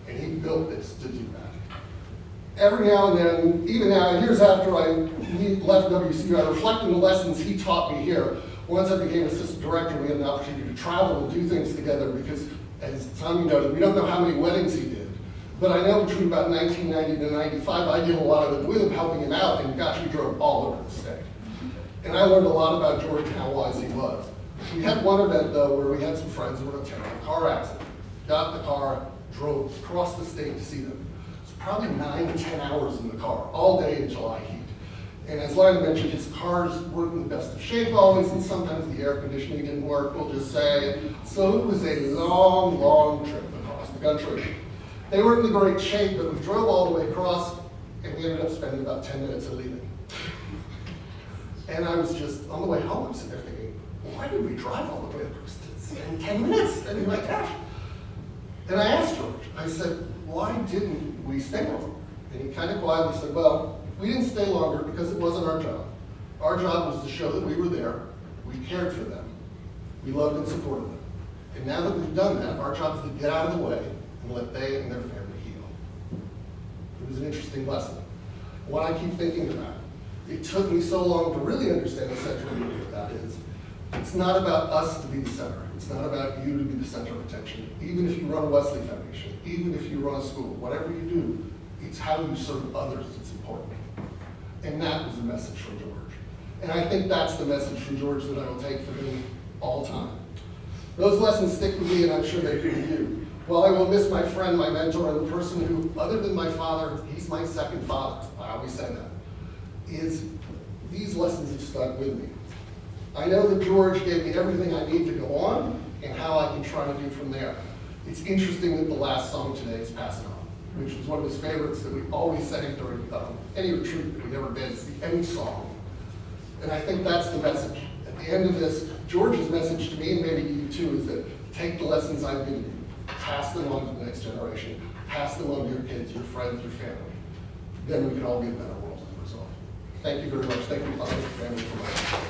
and he built this to do that. Every now and then, even now, years after I left WCU, I reflect on the lessons he taught me here. Once I became assistant director, we had an opportunity to travel and do things together because, as Tommy noted, we don't know how many weddings he did. But I know between about 1990 to 95, I did a lot of it with him, helping him out, and gosh, we drove all over the state. And I learned a lot about George and how wise he was. We had one event, though, where we had some friends who were in a terrible car accident. Got in the car, drove across the state to see them. It was probably 9 to 10 hours in the car, all day in July heat. And as Lana mentioned, his cars weren't in the best of shape always, and sometimes the air conditioning didn't work, we'll just say. So it was a long, long trip across the country. They weren't in great shape, but we drove all the way across, and we ended up spending about 10 minutes of leaving. And I was just, on the way home, I'm sitting there thinking, why did we drive all the way across to spend 10 minutes? And my gosh. And I asked George, I said, why didn't we stay longer? And he kind of quietly said, well, we didn't stay longer because it wasn't our job. Our job was to show that we were there, we cared for them, we loved and supported them. And now that we've done that, our job is to get out of the way and let they and their family heal. It was an interesting lesson. What I keep thinking about, it took me so long to really understand the centrality of that is, it's not about us to be the center. It's not about you to be the center of attention. Even if you run a Wesley Foundation, even if you run a school, whatever you do, it's how you serve others that's important. And that was the message from George. And I think that's the message from George that I will take for me all time. Those lessons stick with me, and I'm sure they do with you. While I will miss my friend, my mentor, and the person who, other than my father, he's my second father, I always say that, is these lessons have stuck with me. I know that George gave me everything I need to go on and how I can try to do from there. It's interesting that the last song today is Pass It On, which was one of his favorites that we always sang during any retreat that we ever did. It's the end song. And I think that's the message. At the end of this, George's message to me, and maybe you too, is that take the lessons I've given you, pass them on to the next generation, pass them on to your kids, your friends, your family. Then we can all be a better world as a result. Thank you very much. Thank you, family, for listening.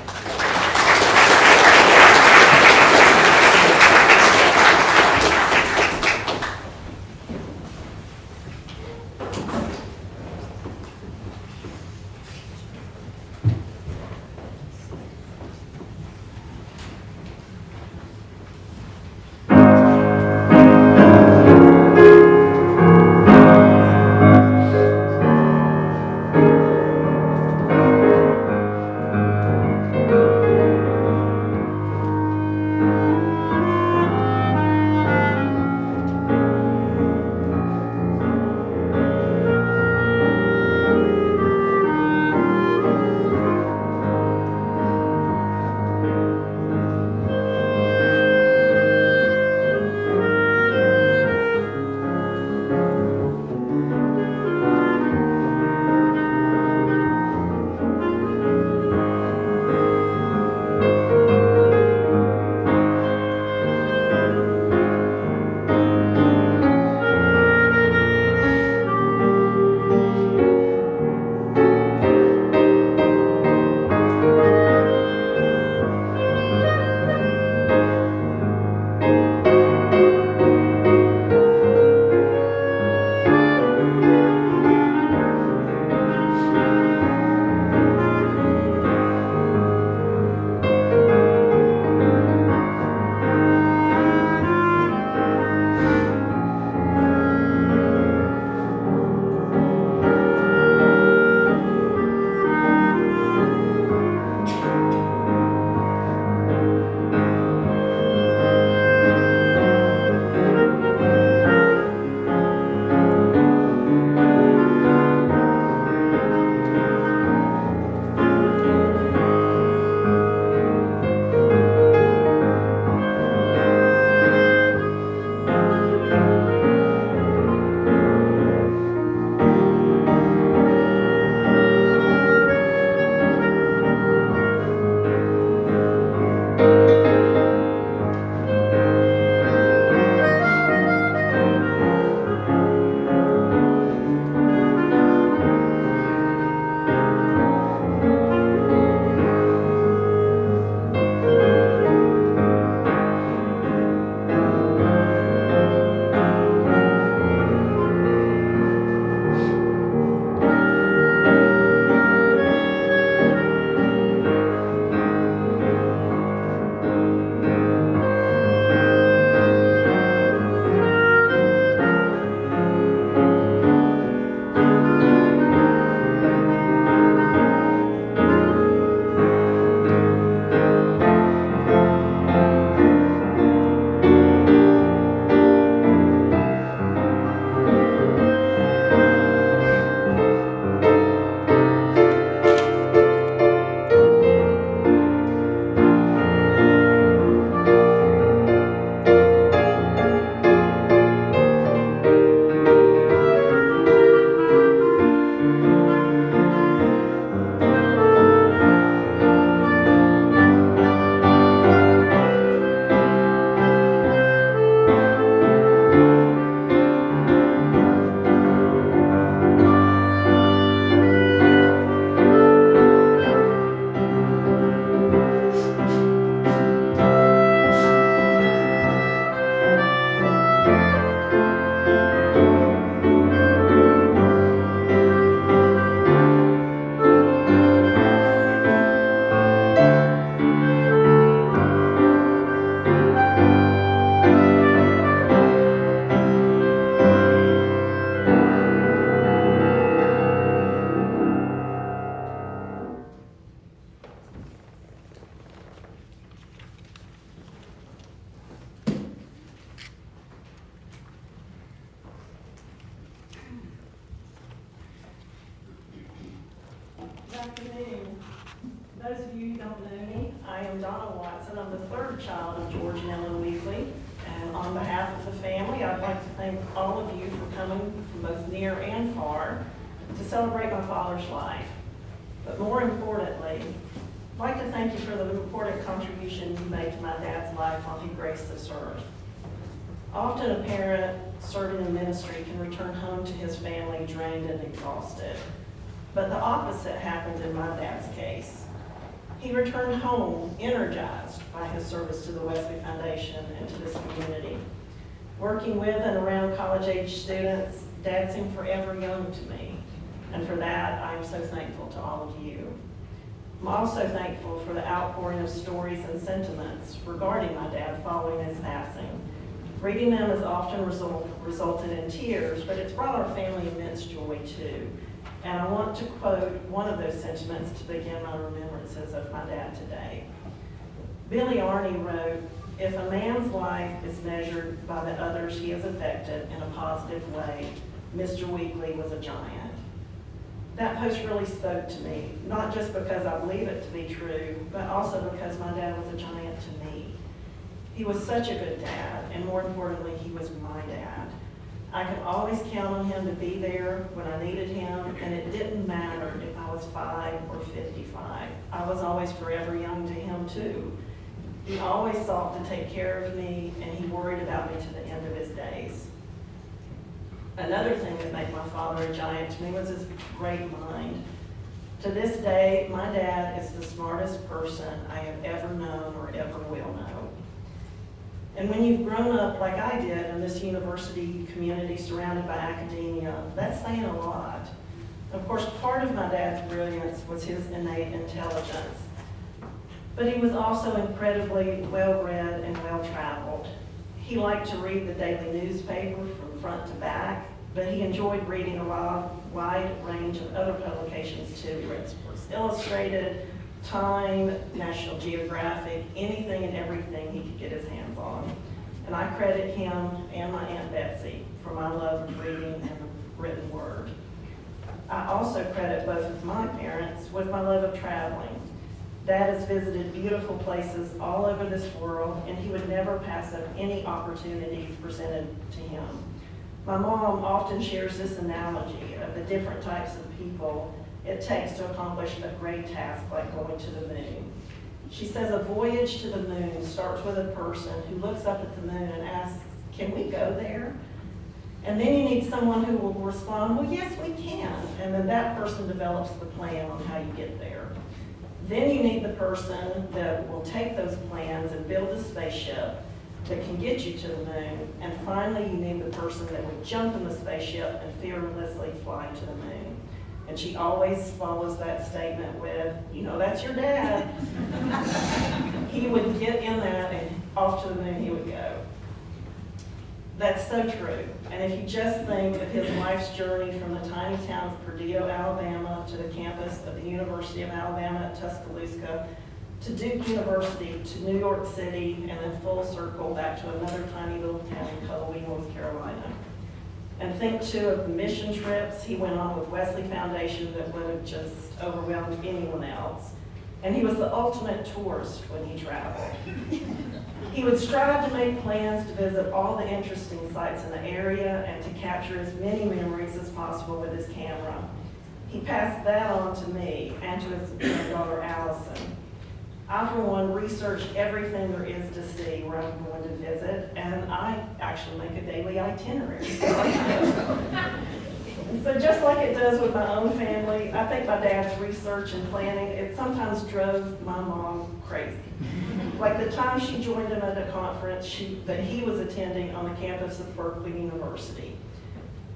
afternoon. Those of you who don't know me, I am Donna Watson. I'm the third child of George and Ellen Weekley. And on behalf of the family, I'd like to thank all of you for coming from both near and far to celebrate my father's life. But more importantly, I'd like to thank you for the important contribution you made to my dad's life while he graced this earth. Often a parent serving in ministry can return home to his family drained and exhausted. But the opposite happened in my dad's case. He returned home energized by his service to the Wesley Foundation and to this community. Working with and around college-age students, Dad seemed forever young to me. And for that, I am so thankful to all of you. I'm also thankful for the outpouring of stories and sentiments regarding my dad following his passing. Reading them has often resulted in tears, but it's brought our family immense joy too. And I want to quote one of those sentiments to begin my remembrances of my dad today. Billy Arney wrote, "If a man's life is measured by the others he has affected in a positive way, Mr. Weekley was a giant." That post really spoke to me, not just because I believe it to be true, but also because my dad was a giant to me. He was such a good dad, and more importantly, he was my dad. I could always count on him to be there when I needed him, and it didn't matter if I was 5 or 55. I was always forever young to him too. He always sought to take care of me, and he worried about me to the end of his days. Another thing that made my father a giant to me was his great mind. To this day, my dad is the smartest person I have ever known or ever will know. And when you've grown up like I did in this university community surrounded by academia, that's saying a lot. Of course, part of my dad's brilliance was his innate intelligence, but he was also incredibly well-read and well-traveled. He liked to read the daily newspaper from front to back, but he enjoyed reading a wide range of other publications too. He read Sports Illustrated, Time, National Geographic, anything and everything he could get his hands on. And I credit him and my Aunt Betsy for my love of reading and the written word. I also credit both of my parents with my love of traveling. Dad has visited beautiful places all over this world, and he would never pass up any opportunity presented to him. My mom often shares this analogy of the different types of people it takes to accomplish a great task like going to the moon. She says a voyage to the moon starts with a person who looks up at the moon and asks, "Can we go there?" And then you need someone who will respond, "Well, yes, we can." And then that person develops the plan on how you get there. Then you need the person that will take those plans and build a spaceship that can get you to the moon. And finally, you need the person that would jump in the spaceship and fearlessly fly to the moon. And she always follows that statement with, "You know, that's your dad." He would get in that and off to the moon he would go. That's so true. And if you just think of his life's journey from the tiny town of Perdido, Alabama, to the campus of the University of Alabama at Tuscaloosa, to Duke University, to New York City, and then full circle back to another tiny little town in Cullowhee, North Carolina. And think too of the mission trips he went on with Wesley Foundation that would have just overwhelmed anyone else. And he was the ultimate tourist when he traveled. He would strive to make plans to visit all the interesting sites in the area and to capture as many memories as possible with his camera. He passed that on to me and to his daughter Allison. I, for one, research everything there is to see where I'm going to visit, and I actually make a daily itinerary. And so just like it does with my own family, I think my dad's research and planning, it sometimes drove my mom crazy. Like the time she joined him at a conference that he was attending on the campus of Berkeley University.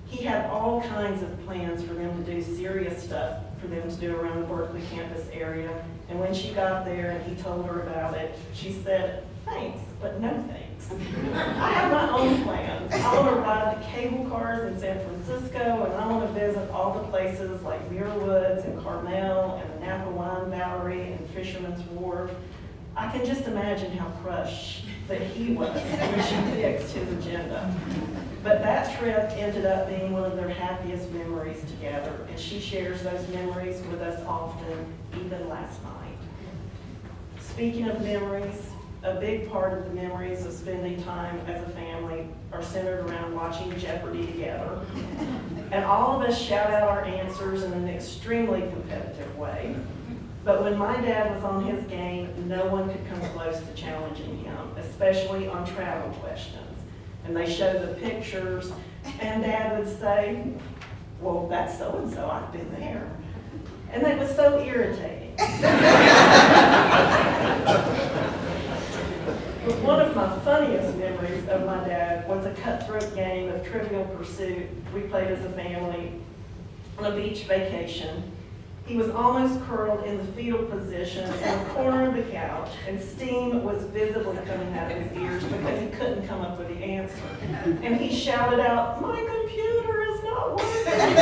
He had all kinds of plans for them to do serious stuff for them to do around the Berkeley campus area. And when she got there and he told her about it, she said, "Thanks, but no thanks. I have my own plans. I want to ride the cable cars in San Francisco, and I want to visit all the places like Muir Woods and Carmel and the Napa Wine Gallery and Fisherman's Wharf." I can just imagine how crushed that he was when she fixed his agenda. But that trip ended up being one of their happiest memories together, and she shares those memories with us often, even last night. Speaking of memories, a big part of the memories of spending time as a family are centered around watching Jeopardy together. And all of us shout out our answers in an extremely competitive way. But when my dad was on his game, no one could come close to challenging him, especially on travel questions. And they showed the pictures, and Dad would say, well, that's so-and-so, I've been there. And it was so irritating. But one of my funniest memories of my dad was a cutthroat game of Trivial Pursuit we played as a family on a beach vacation. He was almost curled in the fetal position in the corner of the couch, and steam was visibly coming out of his ears because he couldn't come up with the answer. And he shouted out, "My computer is not working!"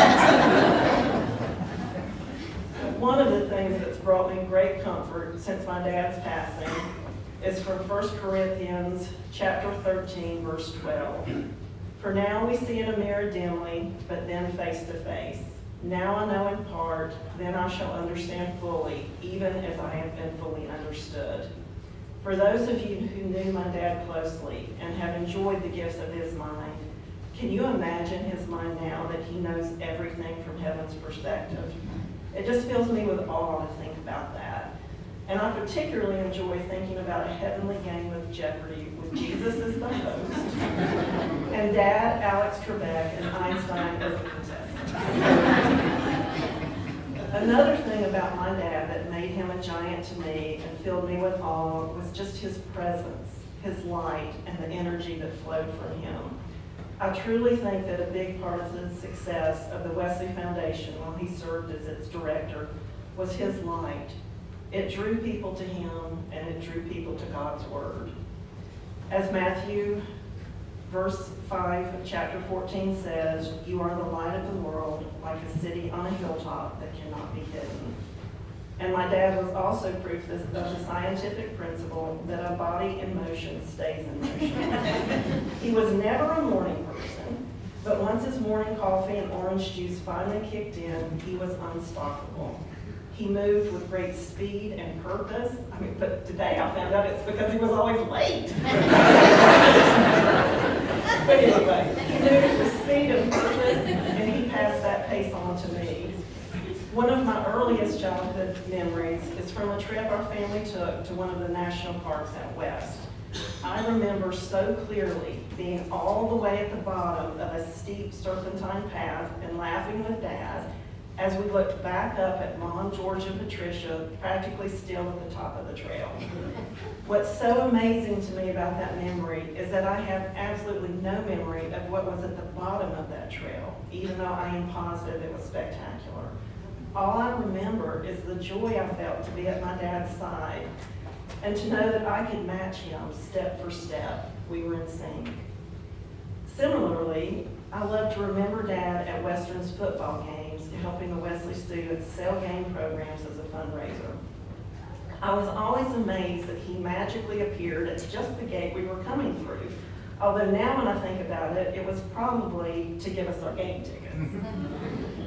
One of the things that's brought me great comfort since my dad's passing is from 1 Corinthians chapter 13, verse 12. "For now we see in a mirror dimly, but then face to face. Now I know in part, then I shall understand fully, even as I have been fully understood." For those of you who knew my dad closely and have enjoyed the gifts of his mind, can you imagine his mind now that he knows everything from heaven's perspective? It just fills me with awe to think about that. And I particularly enjoy thinking about a heavenly game of Jeopardy with Jesus as the host, and Dad, Alex Trebek, and Einstein as the contestant. Another thing about my dad that made him a giant to me and filled me with awe was just his presence, his light, and the energy that flowed from him. I truly think that a big part of the success of the Wesley Foundation while he served as its director was his light. It drew people to him, and it drew people to God's Word. As Matthew verse 5 of chapter 14 says, "You are the light of the world, like a city on a hilltop that cannot be hidden." And my dad was also proof of the scientific principle that a body in motion stays in motion. He was never a morning person, but once his morning coffee and orange juice finally kicked in, he was unstoppable. He moved with great speed and purpose. But today I found out it's because he was always late. But anyway, he moved with speed and purpose, and he passed that pace on to me. One of my earliest childhood memories is from a trip our family took to one of the national parks out west. I remember so clearly being all the way at the bottom of a steep serpentine path and laughing with Dad as we looked back up at Mom, George, and Patricia, practically still at the top of the trail. What's so amazing to me about that memory is that I have absolutely no memory of what was at the bottom of that trail, even though I am positive it was spectacular. All I remember is the joy I felt to be at my dad's side and to know that I could match him step for step. We were in sync. Similarly, I love to remember Dad at Western's football games, helping the Wesley students sell game programs as a fundraiser. I was always amazed that he magically appeared at just the gate we were coming through. Although now when I think about it, it was probably to give us our game tickets.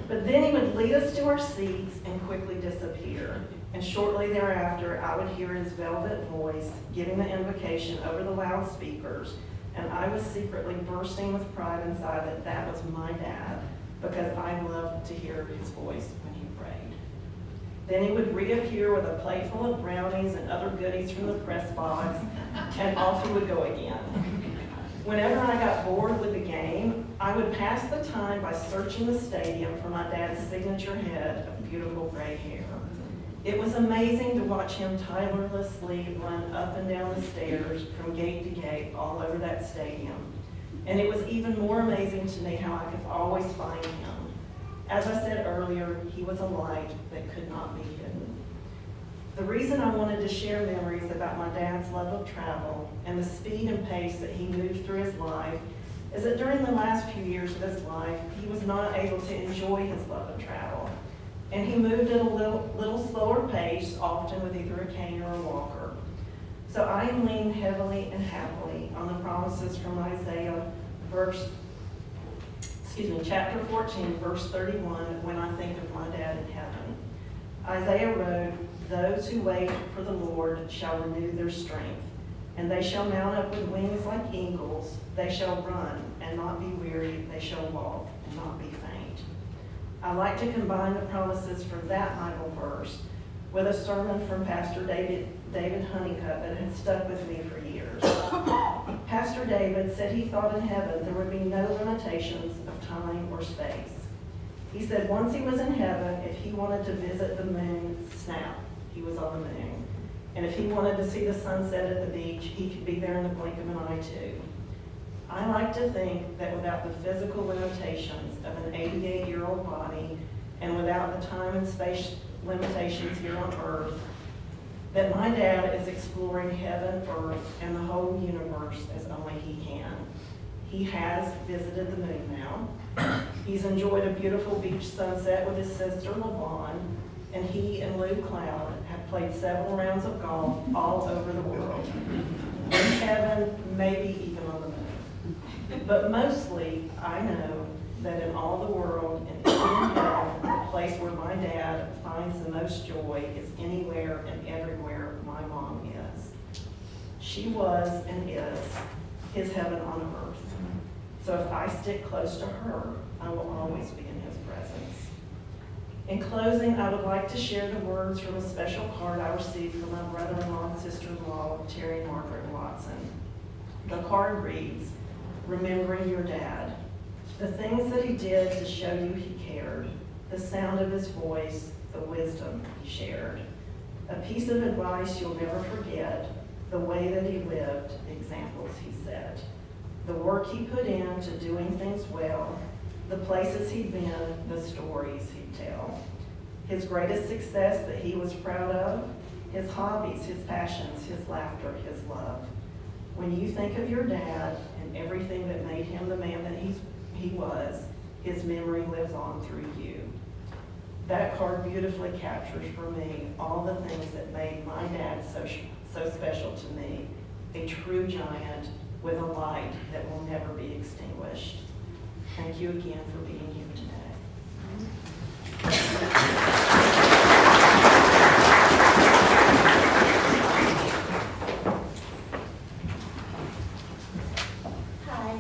But then he would lead us to our seats and quickly disappear. And shortly thereafter, I would hear his velvet voice giving the invocation over the loudspeakers, and I was secretly bursting with pride inside that that was my dad, because I loved to hear his voice when he prayed. Then he would reappear with a plate full of brownies and other goodies from the press box, and off he would go again. Whenever I got bored with the game, I would pass the time by searching the stadium for my dad's signature head of beautiful gray hair. It was amazing to watch him tirelessly run up and down the stairs from gate to gate all over that stadium. And it was even more amazing to me how I could always find him. As I said earlier, he was a light that could not be hidden. The reason I wanted to share memories about my dad's love of travel and the speed and pace that he moved through his life is that during the last few years of his life, he was not able to enjoy his love of travel. And he moved at a little slower pace, often with either a cane or a walker. So I am leaning heavily and happily on the promises from Isaiah chapter 14, verse 31, when I think of my dad in heaven. Isaiah wrote, "Those who wait for the Lord shall renew their strength, and they shall mount up with wings like eagles. They shall run and not be weary. They shall walk and not be faint." I like to combine the promises from that Bible verse with a sermon from Pastor David Honeycutt that has stuck with me for years. Pastor David said he thought in heaven there would be no limitations of time or space. He said once he was in heaven, if he wanted to visit the moon, snap, he was on the moon. And if he wanted to see the sunset at the beach, he could be there in the blink of an eye too. I like to think that without the physical limitations of an 88-year-old body and without the time and space limitations here on earth, that my dad is exploring heaven, earth, and the whole universe as only he can. He has visited the moon now. He's enjoyed a beautiful beach sunset with his sister, LaVon, and he and Lou Cloud have played several rounds of golf all over the world. In heaven, maybe even on the moon. But mostly, I know that in all the world, and even in hell, the place where my dad finds the most joy is anywhere and everywhere my mom is. She was and is his heaven on earth. So if I stick close to her, I will always be in his presence. In closing, I would like to share the words from a special card I received from my brother-in-law and sister-in-law, Terry and Margaret Watson. The card reads, "Remembering your dad. The things that he did to show you he cared, the sound of his voice, the wisdom he shared. A piece of advice you'll never forget, the way that he lived, examples he set. The work he put into doing things well, the places he'd been, the stories he'd tell. His greatest success that he was proud of, his hobbies, his passions, his laughter, his love. When you think of your dad and everything that made him the man that he was, his memory lives on through you." That card beautifully captures for me all the things that made my dad so special to me, a true giant with a light that will never be extinguished. Thank you again for being here today. Hi.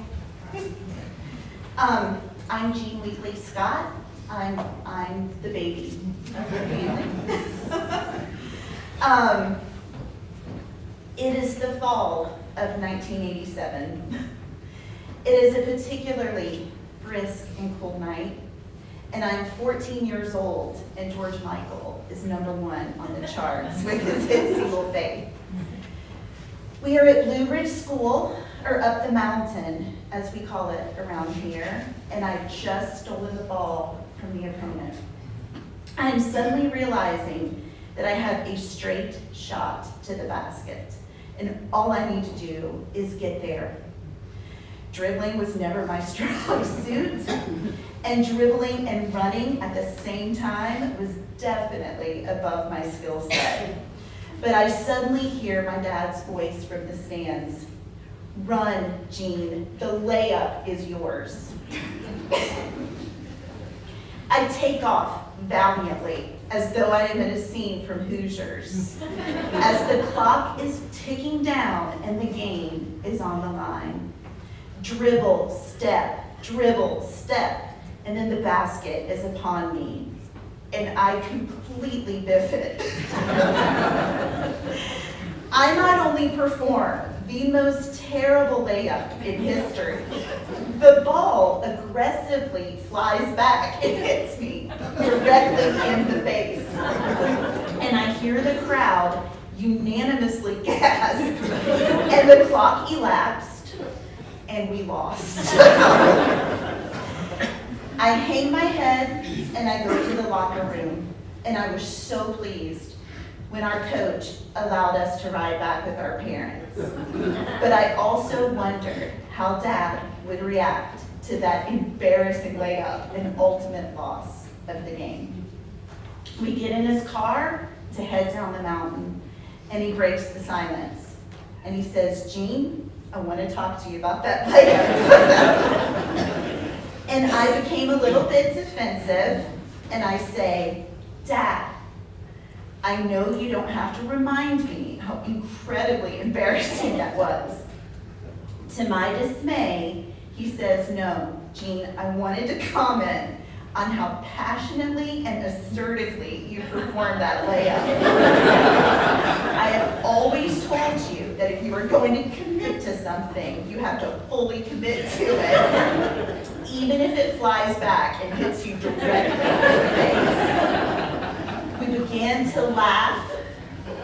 I'm Jean Weekley Scott. I'm the baby of the family. It is the fall of 1987. It is a particularly brisk and cool night, and I'm 14 years old, and George Michael is #1 on the charts with his hit single Faith. We are at Blue Ridge School, or up the mountain, as we call it around here, and I've just stolen the ball from the opponent. I'm suddenly realizing that I have a straight shot to the basket, and all I need to do is get there. Dribbling was never my strong suit, and dribbling and running at the same time was definitely above my skill set. But I suddenly hear my dad's voice from the stands. "Run, Jean, the layup is yours." I take off valiantly, as though I am in a scene from Hoosiers, as the clock is ticking down and the game is on the line. Dribble, step, and then the basket is upon me, and I completely biff it. I not only perform the most terrible layup in history, the ball aggressively flies back and hits me directly in the face. And I hear the crowd unanimously gasp, and the clock elapsed, and we lost. I hang my head and I go to the locker room, and I was so pleased when our coach allowed us to ride back with our parents. But I also wondered how Dad would react to that embarrassing layup and ultimate loss of the game. We get in his car to head down the mountain, and he breaks the silence. And he says, "Jean, I want to talk to you about that layup." And I became a little bit defensive, and I say, Dad, I know you don't have to remind me how incredibly embarrassing that was. To my dismay, he says, no, Jean, I wanted to comment on how passionately and assertively you performed that layup. I have always told you that if you are going to commit to something, you have to fully commit to it, even if it flies back and hits you directly in the face. We began to laugh,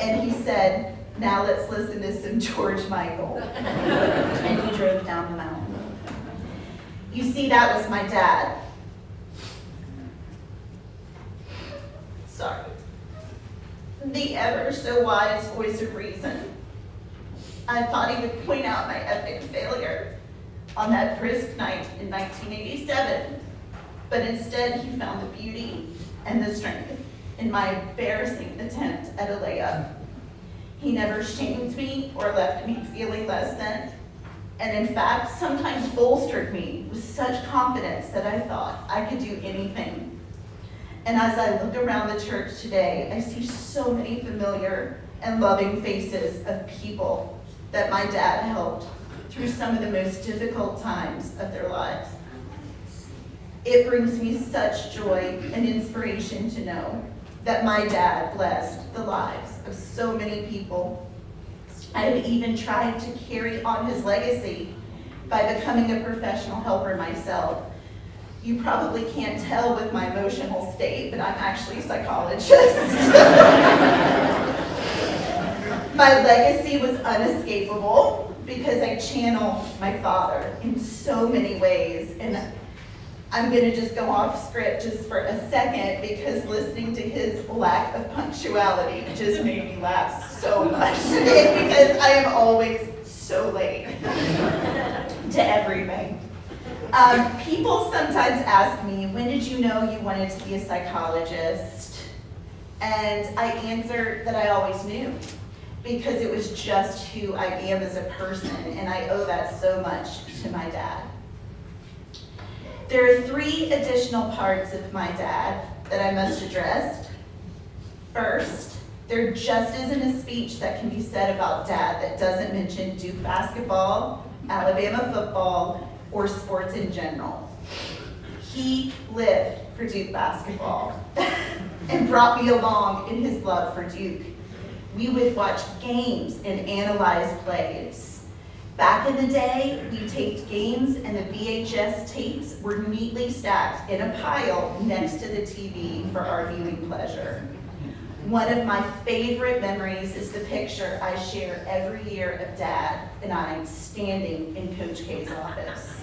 and he said, now let's listen to some George Michael. And we drove down the mountain. You see, that was my dad. Sorry. The ever so wise voice of reason. I thought he would point out my epic failure on that brisk night in 1987, but instead he found the beauty and the strength in my embarrassing attempt at a layup. He never shamed me or left me feeling less than, and in fact sometimes bolstered me with such confidence that I thought I could do anything. And as I look around the church today, I see so many familiar and loving faces of people that my dad helped through some of the most difficult times of their lives. It brings me such joy and inspiration to know that my dad blessed the lives of so many people. I have even tried to carry on his legacy by becoming a professional helper myself. You probably can't tell with my emotional state, but I'm actually a psychologist. My legacy was unescapable because I channel my father in so many ways. And I'm gonna just go off script just for a second because listening to his lack of punctuality just made me laugh so much because I am always so late to everything. People sometimes ask me, when did you know you wanted to be a psychologist? And I answer that I always knew, because it was just who I am as a person, and I owe that so much to my dad. There are 3 additional parts of my dad that I must address. First, there just isn't a speech that can be said about Dad that doesn't mention Duke basketball, Alabama football, or sports in general. He lived for Duke basketball and brought me along in his love for Duke. We would watch games and analyze plays. Back in the day, we taped games and the VHS tapes were neatly stacked in a pile next to the TV for our viewing pleasure. One of my favorite memories is the picture I share every year of Dad and I standing in Coach K's office.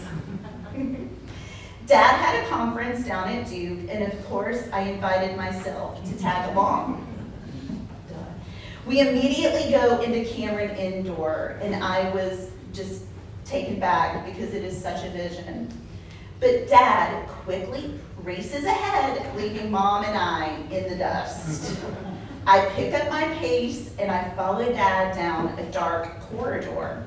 Dad had a conference down at Duke, and of course I invited myself to tag along. We immediately go into Cameron Indoor, and I was just taken back because it is such a vision. But Dad quickly races ahead, leaving Mom and I in the dust. I pick up my pace and I follow Dad down a dark corridor.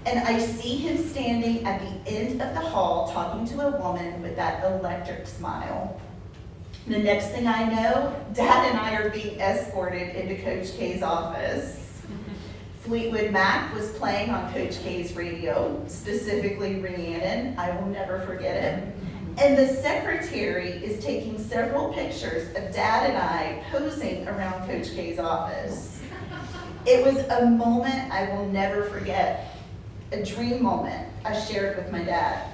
And I see him standing at the end of the hall talking to a woman with that electric smile. The next thing I know, Dad and I are being escorted into Coach K's office. Fleetwood Mac was playing on Coach K's radio, specifically Rhiannon. I will never forget it. And the secretary is taking several pictures of Dad and I posing around Coach K's office. It was a moment I will never forget, a dream moment I shared with my dad.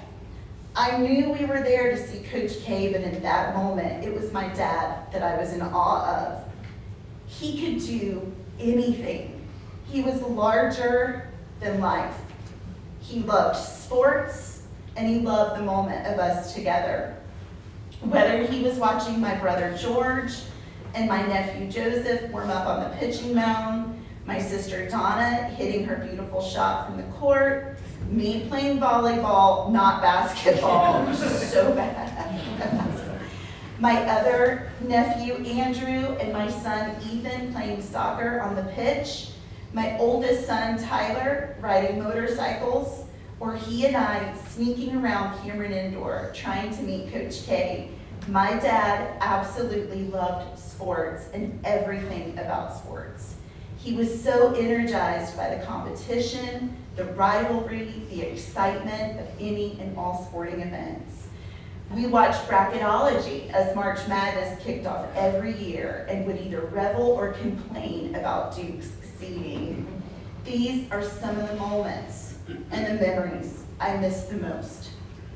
I knew we were there to see Coach K, but in that moment, it was my dad that I was in awe of. He could do anything. He was larger than life. He loved sports, and he loved the moment of us together. Whether he was watching my brother George and my nephew Joseph warm up on the pitching mound, my sister Donna hitting her beautiful shot from the court, me playing volleyball, not basketball, so bad. My other nephew Andrew and my son Ethan playing soccer on the pitch, my oldest son Tyler riding motorcycles, or he and I sneaking around Cameron Indoor trying to meet Coach K, my dad absolutely loved sports and everything about sports. He was so energized by the competition, the rivalry, the excitement of any and all sporting events. We watched bracketology as March Madness kicked off every year and would either revel or complain about Duke's seeding. These are some of the moments and the memories I miss the most,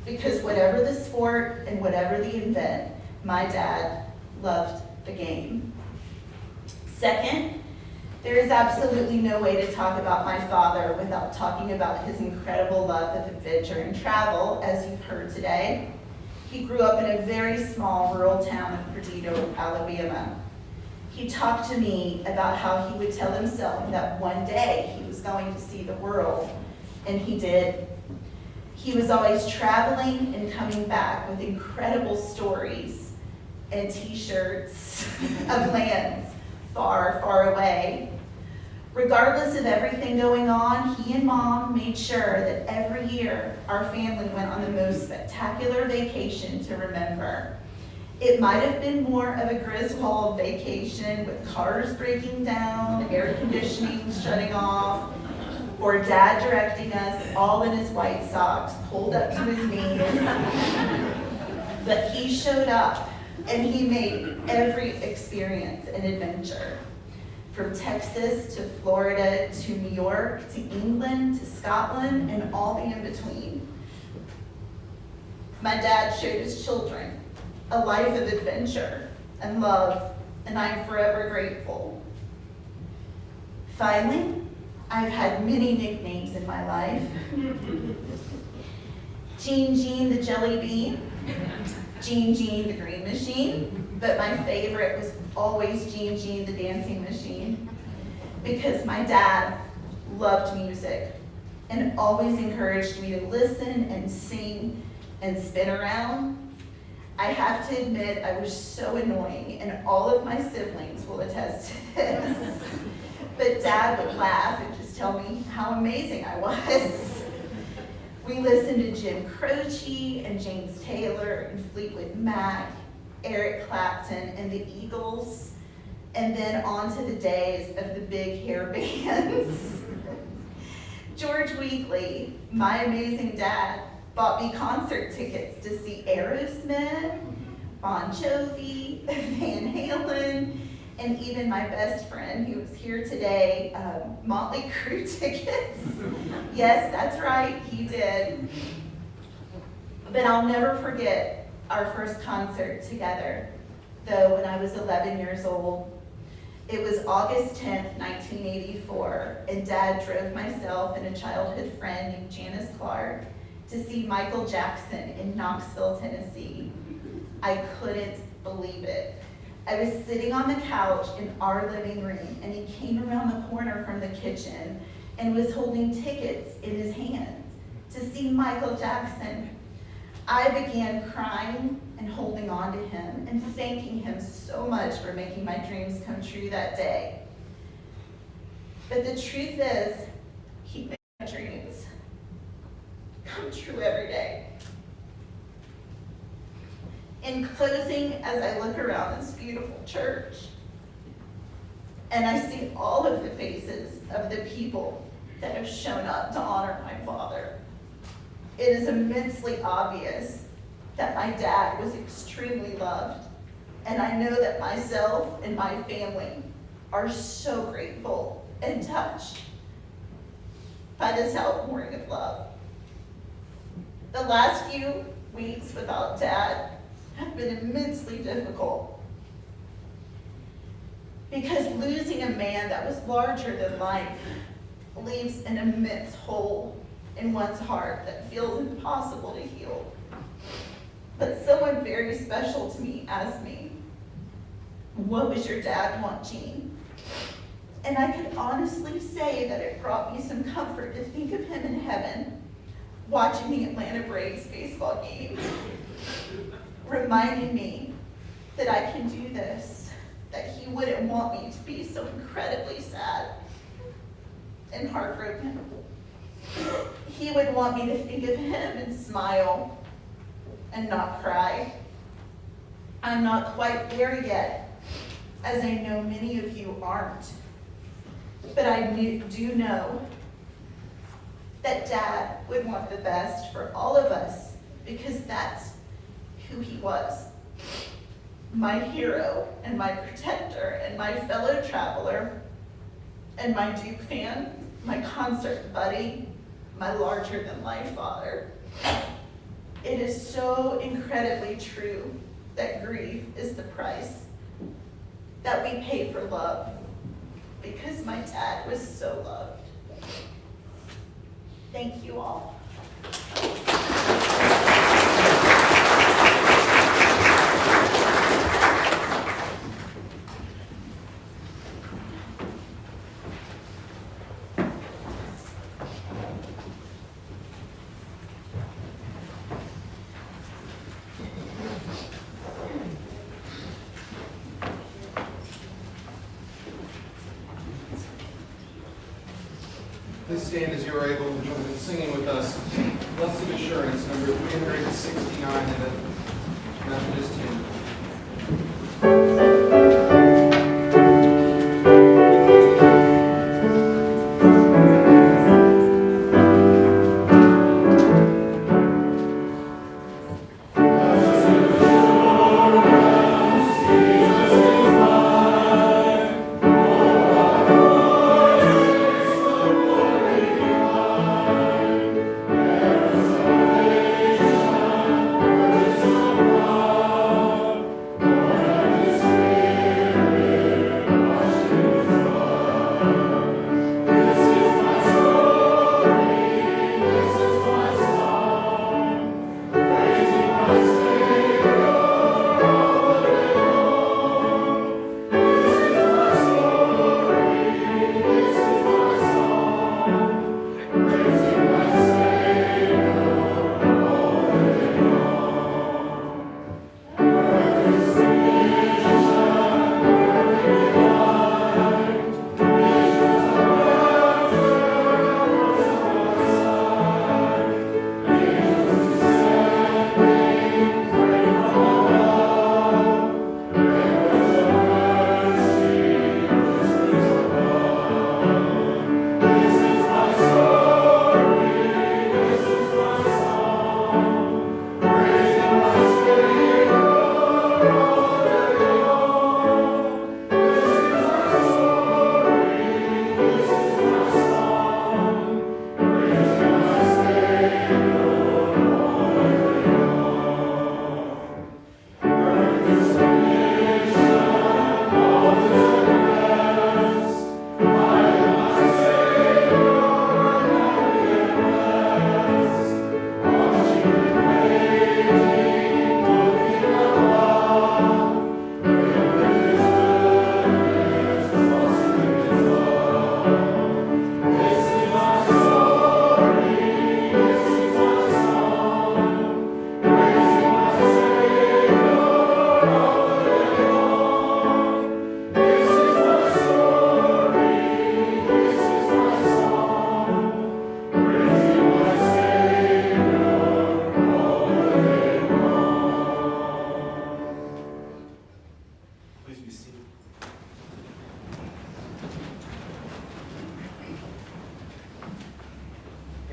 because whatever the sport and whatever the event, my dad loved the game. Second, there is absolutely no way to talk about my father without talking about his incredible love of adventure and travel, as you've heard today. He grew up in a very small rural town of Perdido, Alabama. He talked to me about how he would tell himself that one day he was going to see the world, and he did. He was always traveling and coming back with incredible stories and t-shirts of lands far, far away. Regardless of everything going on, he and Mom made sure that every year our family went on the most spectacular vacation to remember. It might have been more of a Griswold vacation with cars breaking down, air conditioning shutting off, or Dad directing us all in his white socks, pulled up to his knees. But he showed up, and he made every experience an adventure. From Texas to Florida to New York to England to Scotland and all the in-between. My dad showed his children a life of adventure and love, and I'm forever grateful. Finally, I've had many nicknames in my life. Jean the Jelly Bean, Jean the Green Machine, but my favorite was always Jean the Dancing Machine, because my dad loved music and always encouraged me to listen and sing and spin around. I have to admit I was so annoying, and all of my siblings will attest to this. But Dad would laugh and just tell me how amazing I was. We listened to Jim Croce and James Taylor and Fleetwood Mac, Eric Clapton and the Eagles, and then on to the days of the big hair bands. George Weekley, my amazing dad, bought me concert tickets to see Aerosmith, Bon Jovi, Van Halen, and even my best friend who was here today, Motley Crue tickets. Yes, that's right, he did. But I'll never forget our first concert together, though, when I was 11 years old. It was August 10th, 1984, and Dad drove myself and a childhood friend named Janice Clark to see Michael Jackson in Knoxville, Tennessee. I couldn't believe it. I was sitting on the couch in our living room, and he came around the corner from the kitchen and was holding tickets in his hand to see Michael Jackson. I began crying and holding on to him and thanking him so much for making my dreams come true that day. But the truth is, he made my dreams come true every day. In closing, as I look around this beautiful church, and I see all of the faces of the people that have shown up to honor my father, it is immensely obvious that my dad was extremely loved, and I know that myself and my family are so grateful and touched by this outpouring of love. The last few weeks without Dad have been immensely difficult, because losing a man that was larger than life leaves an immense hole in one's heart that feels impossible to heal. But someone very special to me asked me, "What was your dad want, Jean?" And I could honestly say that it brought me some comfort to think of him in heaven, watching the Atlanta Braves baseball game, reminding me that I can do this, that he wouldn't want me to be so incredibly sad and heartbroken. He would want me to think of him and smile and not cry. I'm not quite there yet, as I know many of you aren't. But I do know that Dad would want the best for all of us, because that's who he was. My hero and my protector and my fellow traveler and my Duke fan, my concert buddy, my larger-than-life father. It is so incredibly true that grief is the price that we pay for love, because my dad was so loved. Thank you all. Please stand as you are able to join in singing with us Blessed Assurance, number 369 in the Methodist hymn.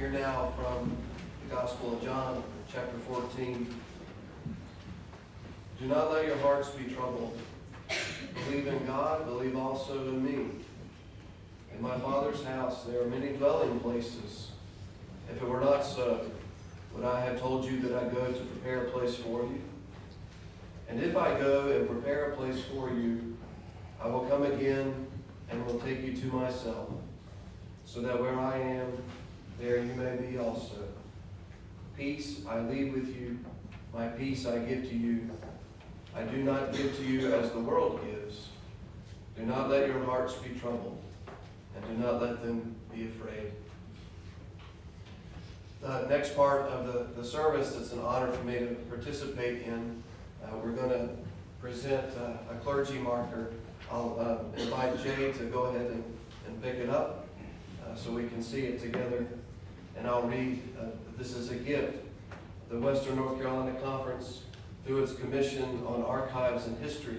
Hear now from the Gospel of John, chapter 14. Do not let your hearts be troubled. Believe in God, believe also in me. In my Father's house there are many dwelling places. If it were not so, would I have told you that I go to prepare a place for you? And if I go and prepare a place for you, I will come again and will take you to myself, so that where I am, there you may be also. Peace I leave with you, my peace I give to you. I do not give to you as the world gives. Do not let your hearts be troubled, and do not let them be afraid. The next part of the service, it's an honor for me to participate in. We're going to present a clergy marker. I'll invite Jay to go ahead and pick it up so we can see it together. And I'll read, this is a gift. The Western North Carolina Conference, through its Commission on Archives and History,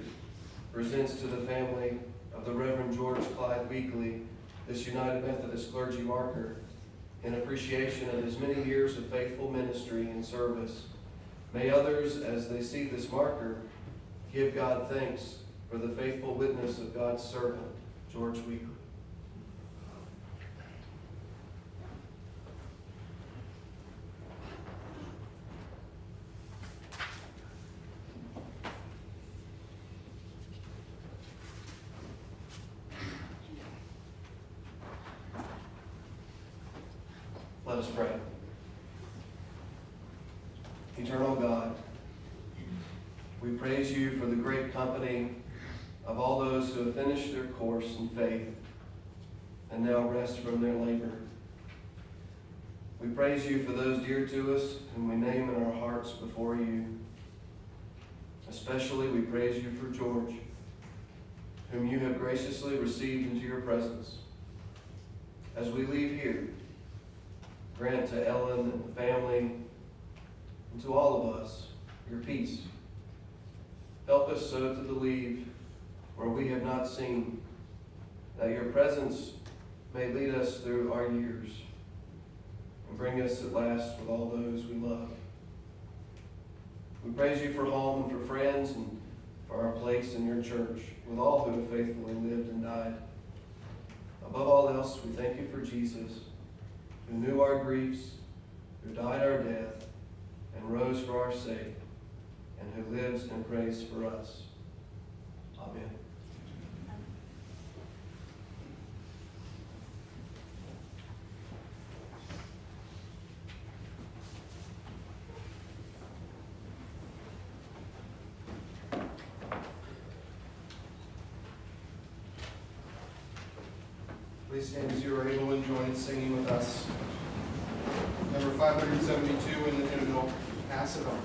presents to the family of the Reverend George Clyde Weekley this United Methodist clergy marker in appreciation of his many years of faithful ministry and service. May others, as they see this marker, give God thanks for the faithful witness of God's servant, George Weekley. Let us pray. Eternal God, we praise you for the great company of all those who have finished their course in faith and now rest from their labor. We praise you for those dear to us whom we name in our hearts before you. Especially we praise you for George, whom you have graciously received into your presence. As we leave here, grant to Ellen and the family and to all of us your peace. Help us so to believe where we have not seen, that your presence may lead us through our years and bring us at last with all those we love. We praise you for home and for friends and for our place in your church with all who have faithfully lived and died. Above all else, we thank you for Jesus, who knew our griefs, who died our death, and rose for our sake, and who lives and prays for us. Amen. Please stand as you are able and join in singing with us. Number 572 in the hymnal, Pass It On.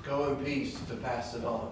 Go in peace to pass it on.